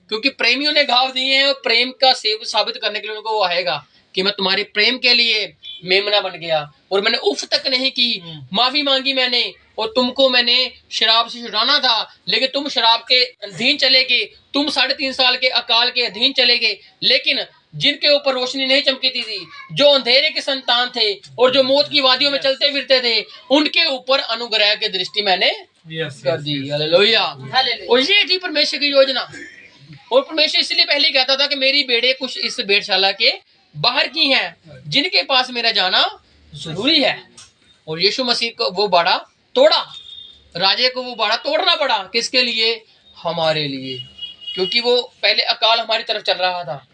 [SPEAKER 2] क्योंकि प्रेमियों ने घाव दिए हैं, और प्रेम का साबित करने के लिए उनको वो आएगा कि मैं तुम्हारे प्रेम के लिए मेमना बन गया और मैंने उफ तक नहीं की, माफी मांगी मैंने, और तुमको मैंने शराब से छुड़ाना था, लेकिन तुम शराब के अधीन चले गए, तुम 3.5 साल के अकाल के अधीन चले गए। लेकिन जिनके ऊपर रोशनी नहीं चमकी थी, जो अंधेरे के संतान थे और जो मौत की वादियों में चलते फिरते थे, उनके ऊपर अनुग्रह की दृष्टि मैंने कर दी। हालेलुया। और ये थी परमेश्वर की योजना। और परमेश्वर इसलिए पहले कहता था कि मेरी भेड़ें कुछ इस भेड़शाला के बाहर की हैं, जिनके पास मेरा जाना जरूरी है। और यीशु मसीह को वो बाड़ा तोड़ा, राजे को वो बाड़ा तोड़ना पड़ा। किसके लिए? हमारे लिए। क्योंकि वो पहले अकाल हमारी तरफ चल रहा था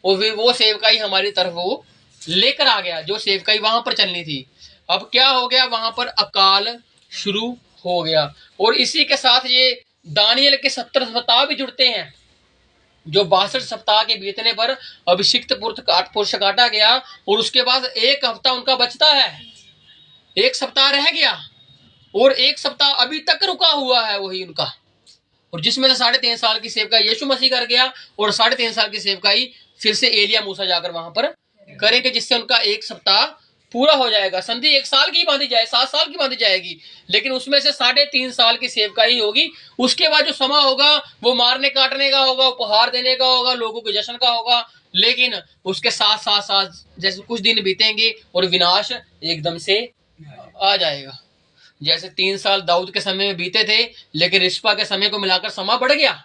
[SPEAKER 2] और वो सेवकाई हमारी तरफ वो लेकर आ गया, जो सेवकाई वहां पर चलनी थी। अब क्या हो गया? वहां पर अकाल शुरू हो गया। और इसी के साथ ये दानियल के 70 सप्ताह भी जुड़ते हैं, जो 62 सप्ताह के बीतने पर अभिषिक्त पुरुष काटा गया और उसके बाद 1 हफ्ता उनका बचता है। 1 सप्ताह रह गया और 1 सप्ताह अभी तक रुका हुआ है वही उनका। और जिसमें से 3.5 साल की सेवकाई यीशु मसीह कर गया और 3.5 साल की सेवकाई फिर से एलिया मूसा जाकर वहां पर करेंगे, जिससे उनका 1 सप्ताह पूरा हो जाएगा। संधि 1 साल की बांधी जाए, 7 साल की बांधी जाएगी, लेकिन उसमें से 3.5 साल की सेवकाई होगी। उसके बाद जो समा होगा वो मारने काटने का होगा, उपहार देने का होगा, लोगों के जश्न का होगा, लेकिन उसके साथ साथ साथ जैसे कुछ दिन बीतेंगे और विनाश एकदम से आ जाएगा। जैसे 3 साल दाऊद के समय में बीते थे, लेकिन रिस्पा के समय को मिलाकर समा बढ़ गया,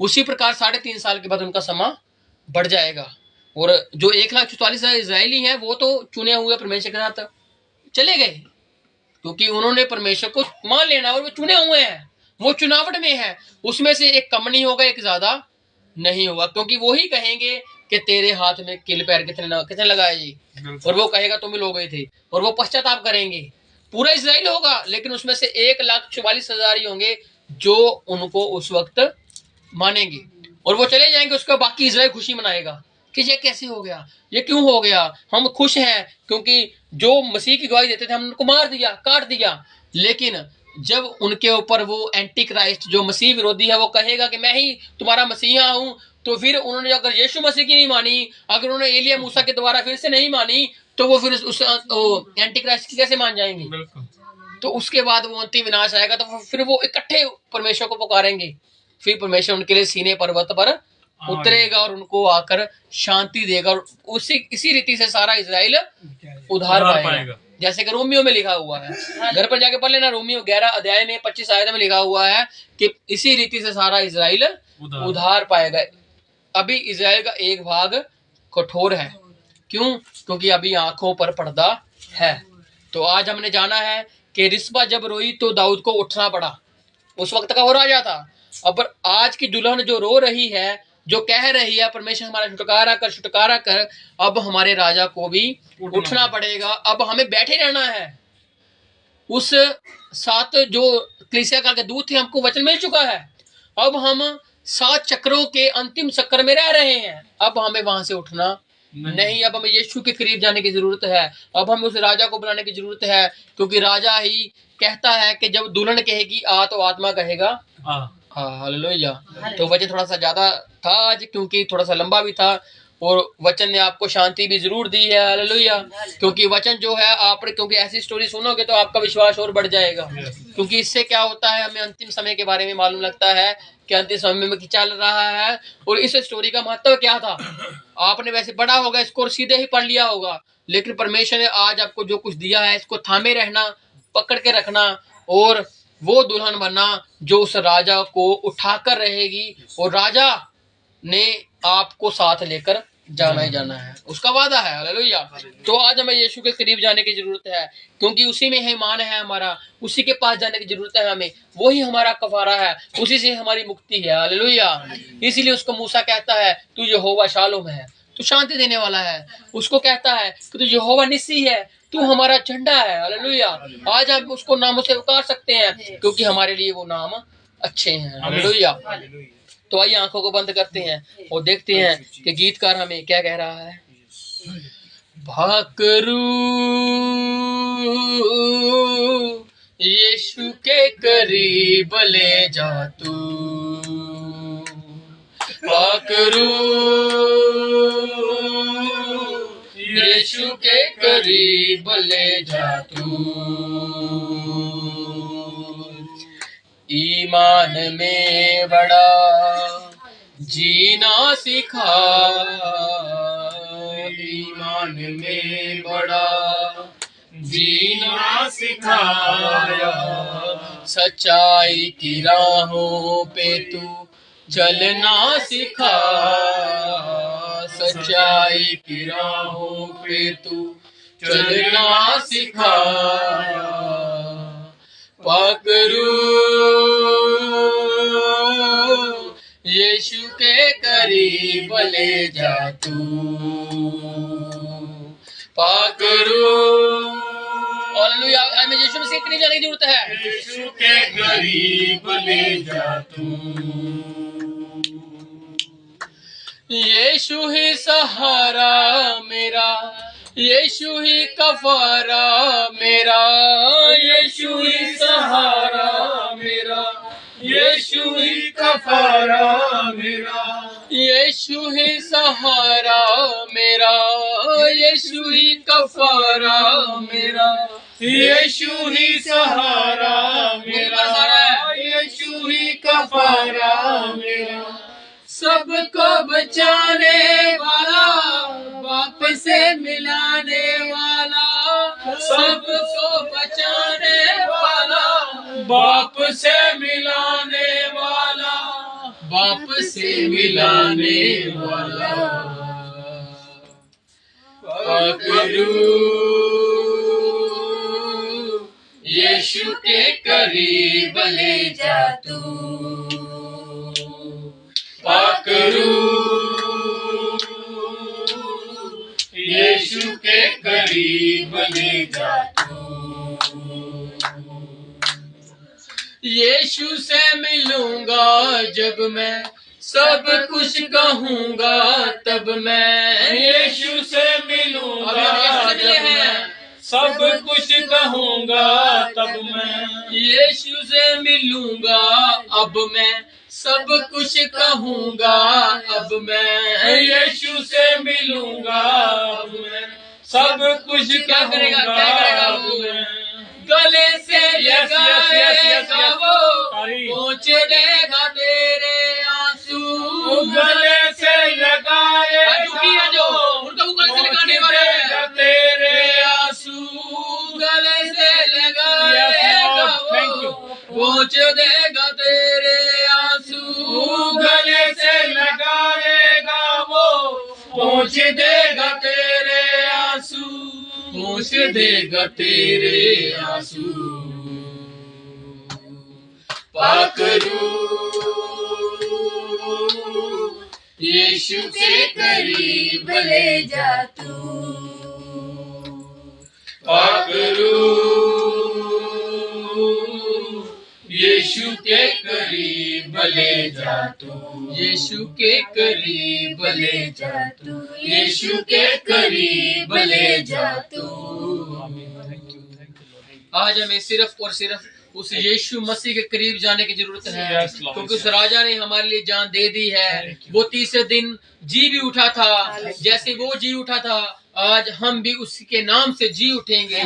[SPEAKER 2] उसी प्रकार 3.5 साल के बाद उनका समा बढ़ जाएगा। और जो 1,44,000 इजरायली हैं वो तो चुने हुए परमेश्वर के साथ चले गए, क्योंकि उन्होंने परमेश्वर को मान लेना और वो चुने हुए हैं, वो चुनावट में है। उसमें से एक कम नहीं होगा, एक ज्यादा नहीं होगा, क्योंकि वो ही कहेंगे कि तेरे हाथ में किल पैर कितने लगाए जी, और वो कहेगा तुम ही लोग गए थे, और वो पश्चाताप करेंगे। पूरा इजराइल होगा, लेकिन उसमें से 1,44,000 ही होंगे जो उनको उस वक्त मानेंगे, और वो चले जाएंगे। उसका बाकी इजराइल खुशी मनाएगा कि ये कैसे हो गया, ये क्यों हो गया, हम खुश हैं क्योंकि जो मसीह की गवाही देते थे हम उनको मार दिया, काट दिया। लेकिन जब उनके ऊपर वो एंटी क्राइस्ट जो मसीह विरोधी है वो कहेगा कि मैं ही तुम्हारा मसीहा हूं, तो फिर उन्होंने अगर यीशु मसीह की नहीं मानी, अगर उन्होंने एलिया मूसा के द्वारा फिर से नहीं मानी, तो वो फिर उस एंटी क्राइस्ट की कैसे मान जाएंगे। तो उसके बाद वो अंतिम विनाश आएगा, तो फिर वो इकट्ठे परमेश्वर को पुकारेंगे, फिर परमेश्वर उनके लिए सीने पर्वत पर उतरेगा और उनको आकर शांति देगा, और इसी रीति से सारा इजराइल उद्धार पाएगा। जैसे कि रोमियो में लिखा हुआ है, घर पर जाके पढ़ लेना, रोमियो 11 अध्याय में 25 आयत में लिखा हुआ है कि इसी रीति से सारा इजराइल उद्धार पाएगा। अभी इजराइल का एक भाग कठोर है, क्यों? क्योंकि अभी आंखों पर पर्दा है। तो आज हमने जाना है कि रिस्पा जब रोई तो दाऊद को उठना पड़ा, उस वक्त का वो राजा था। अब आज की दुल्हन जो रो रही है, जो कह रही है परमेश्वर हमारा छुटकारा कर, अब हमारे राजा को भी उठना पड़ेगा। अब हमें बैठे रहना है। उस सात जो कलीसिया काल के दूत थे, हमको वचन मिल चुका है। अब हम 7 चक्रों के अंतिम चक्र में रह रहे हैं। अब हमें वहां से उठना नहीं, अब हमें यीशु के करीब जाने की जरूरत है। अब हमें उस राजा को बुलाने की जरूरत है, क्योंकि राजा ही कहता है कि जब दुल्हन कहेगी आ तो आत्मा कहेगा हाँ, हालेलुया। तो वचन थोड़ा सा ज्यादा था आज, क्योंकि थोड़ा सा लंबा भी था, और वचन ने आपको शांति भी जरूर दी है, हालेलुया। क्योंकि वचन जो है आपने, क्योंकि ऐसी स्टोरी सुनोगे तो आपका विश्वास और बढ़ जाएगा। क्योंकि इससे क्या होता है, हमें अंतिम समय के बारे में मालूम लगता है कि अंतिम समय में क्या चल रहा है, और इस स्टोरी का महत्व क्या था। आपने वैसे पढ़ा होगा इसको, सीधे ही पढ़ लिया होगा, लेकिन परमेश्वर ने आज आपको जो कुछ दिया है इसको थामे रहना, पकड़ के रखना, और वो दुल्हन बनना जो उस राजा को उठाकर रहेगी, और राजा ने आपको साथ लेकर जाना ही जाना है, उसका वादा है, हालेलुया। तो आज हमें यीशु के करीब जाने की जरूरत है, क्योंकि उसी में ईमान है हमारा, उसी के पास जाने की जरूरत है हमें, वही हमारा कफारा है, उसी से हमारी मुक्ति है, हालेलुया। इसीलिए उसको मूसा कहता है तू यहोवा शालोम है, तू शांति देने वाला है। उसको कहता है कि तू यहोवा निस्सी है, तू हमारा झंडा है, हालेलुया। आज हम उसको नामों से पुकार सकते हैं, क्योंकि हमारे लिए वो नाम अच्छे हैं, हालेलुया। तो आइए आंखों को बंद करते हैं और देखते हैं कि गीतकार हमें क्या कह रहा है। भाकरू यीशु के करीब ले जा तू, भाकरू यीशु के करीब ले जा तू, ईमान में बड़ा जीना सिखा, ईमान में बड़ा जीना सिखाया, सच्चाई की राहों पे तू चलना सिखा, सच्चाई की राहों पे तू चलना सिखाया, पकड़ू यीशु के करीब ले जा तू, पकड़ू। हालेलुया। हमें यीशु मसीह के करीब जाने की जरूरत है,
[SPEAKER 1] यीशु के करीब ले जा तू,
[SPEAKER 2] यीशु ही सहारा मेरा, यीशु ही कफारा मेरा, यीशु ही सहारा मेरा,
[SPEAKER 1] यीशु ही कफारा मेरा,
[SPEAKER 2] यीशु ही सहारा मेरा, यीशु ही कफारा मेरा,
[SPEAKER 1] यीशु ही सहारा मेरा, यीशु ही कफारा मेरा,
[SPEAKER 2] सबको बचाने वाला से मिलाने वाला, सबको बचाने वाला,
[SPEAKER 4] बाप से मिलाने वाला,
[SPEAKER 2] बाप से मिलाने वाला। पकड़ू यीशु के करीब ले जा तू, पकड़ू यीशु के करीब ले जा तू। यीशु से मिलूंगा जब मैं, सब कुछ कहूंगा तब मैं।
[SPEAKER 4] यीशु से मिलूंगा जब मैं, सब कुछ कहूंगा तब मैं।
[SPEAKER 2] यीशु से मिलूंगा अब मैं, सब कुछ कहूंगा अब मैं।
[SPEAKER 4] यीशु से मिलूंगा अब मैं, सब कुछ
[SPEAKER 2] क्या करेगा,
[SPEAKER 4] कहूंगा
[SPEAKER 2] क्या करेगा
[SPEAKER 4] अब
[SPEAKER 2] वो?
[SPEAKER 4] मैं।
[SPEAKER 2] गले से
[SPEAKER 4] Yes, yes, yes, yes, yes.
[SPEAKER 2] लगाएगा वो,
[SPEAKER 4] तारी।
[SPEAKER 2] पहुँच देगा तेरे आंसू।
[SPEAKER 4] गले से लगाएगा
[SPEAKER 2] दुखी है जो, उनका वो गले से लगाने वाले हैं।
[SPEAKER 4] तेरे
[SPEAKER 2] आंसू गले से लगाएगा
[SPEAKER 4] Yes, Lord. Thank you.
[SPEAKER 2] वो, पहुँच देगा तेरे आंसू।
[SPEAKER 4] गले से लगाएगा वो,
[SPEAKER 2] पहुँच देगा तेरे आंसू, पहुँच देगा तेरे आंसू। पकड़ू यीशु के करीब ले जा तू, पकड़ू यीशु के करीब ले जा तू, यीशु के करीब ले जा तू, यीशु के करीब ले जा तू। आज हमें सिर्फ और सिर्फ उस यीशु मसीह के करीब जाने की जरूरत है,
[SPEAKER 4] Yes, Lord.
[SPEAKER 2] क्योंकि उस राजा ने हमारे लिए जान दे दी है। वो तीसरे दिन जी भी उठा था, जैसे वो जी उठा था आज हम भी उसके नाम से जी उठेंगे।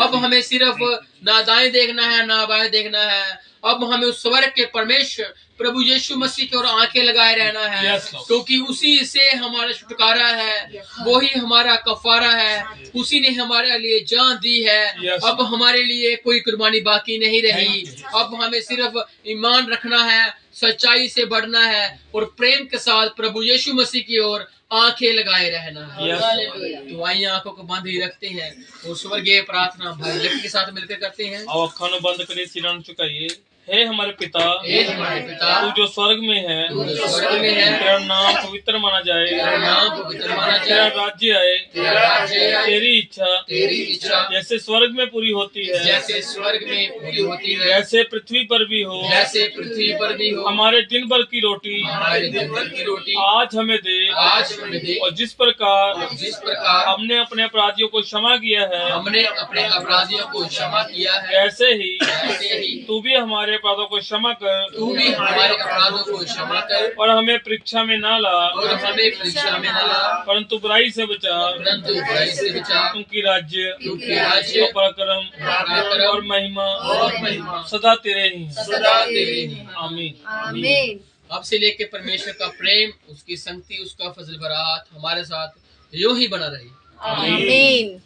[SPEAKER 2] अब हमें सिर्फ ना दाएं देखना है ना बाएं देखना है, अब हमें उस स्वर्ग के परमेश्वर प्रभु यीशु मसीह की ओर आंखें लगाए रहना है,
[SPEAKER 4] Yes, Lord.
[SPEAKER 2] क्योंकि उसी से हमारा छुटकारा है, वही हमारा कफारा है, उसी ने हमारे लिए जान दी है।
[SPEAKER 4] Yes.
[SPEAKER 2] अब हमारे लिए कोई कुर्बानी बाकी नहीं रही। अब हमें सिर्फ ईमान रखना है, सच्चाई से बढ़ना है और प्रेम के साथ प्रभु यीशु मसीह की ओर आंखें लगाए रहना है।
[SPEAKER 4] Yes.
[SPEAKER 2] तो आइए आंखों को बंद ही रखते हैं और स्वर्गीय प्रार्थना भाई लकी के साथ मिलकर करते हैं।
[SPEAKER 4] आओ अखा बंद करिए, सिरान चुकाइए। हे हमारे पिता,
[SPEAKER 2] हे हमारे पिता,
[SPEAKER 4] तू जो स्वर्ग में है,
[SPEAKER 2] तू जो स्वर्ग में है,
[SPEAKER 4] तेरा नाम पवित्र माना जाए,
[SPEAKER 2] तेरा नाम पवित्र माना
[SPEAKER 4] तेरा
[SPEAKER 2] जाए,
[SPEAKER 4] राज्य आए,
[SPEAKER 2] तेरा राज्य आए,
[SPEAKER 4] तेरी इच्छा
[SPEAKER 2] तेरी इच्छा
[SPEAKER 4] जैसे स्वर्ग में पूरी होती है,
[SPEAKER 2] जैसे स्वर्ग में पूरी होती है,
[SPEAKER 4] वैसे पृथ्वी पर भी हो।
[SPEAKER 2] जैसे पृथ्वी पर भी हो।
[SPEAKER 4] हमारे दिन भर की रोटी
[SPEAKER 2] हमारे दिन भर की रोटी
[SPEAKER 4] आज हमें दे,
[SPEAKER 2] आज हमें दे,
[SPEAKER 4] और जिस प्रकार
[SPEAKER 2] जिस प्रकार
[SPEAKER 4] हमने अपने अपराधियों को क्षमा किया है,
[SPEAKER 2] हमने अपने अपराधियों को क्षमा किया है,
[SPEAKER 4] ऐसे ही
[SPEAKER 2] ऐसे ही
[SPEAKER 4] तू भी हमारे अपराधों को क्षमा कर,
[SPEAKER 2] तू भी हमारे अपराधों को क्षमा कर,
[SPEAKER 4] और हमें परीक्षा में ना ला,
[SPEAKER 2] और हमें परीक्षा में न ला,
[SPEAKER 4] परंतु बुराई से बचा,
[SPEAKER 2] परंतु बुराई से बचा।
[SPEAKER 4] क्योंकि राज्य
[SPEAKER 2] क्योंकि राज्य
[SPEAKER 4] और पराक्रम
[SPEAKER 2] पराक्रम
[SPEAKER 4] और महिमा
[SPEAKER 2] और महिमा
[SPEAKER 4] सदा तेरे ही।
[SPEAKER 2] सदा तेरे ही।
[SPEAKER 4] आमीन।
[SPEAKER 3] आमीन।
[SPEAKER 2] अब से लेके परमेश्वर का प्रेम, उसकी संगति, उसका फजल बरात हमारे साथ यूं ही बना रही।
[SPEAKER 3] आमीन।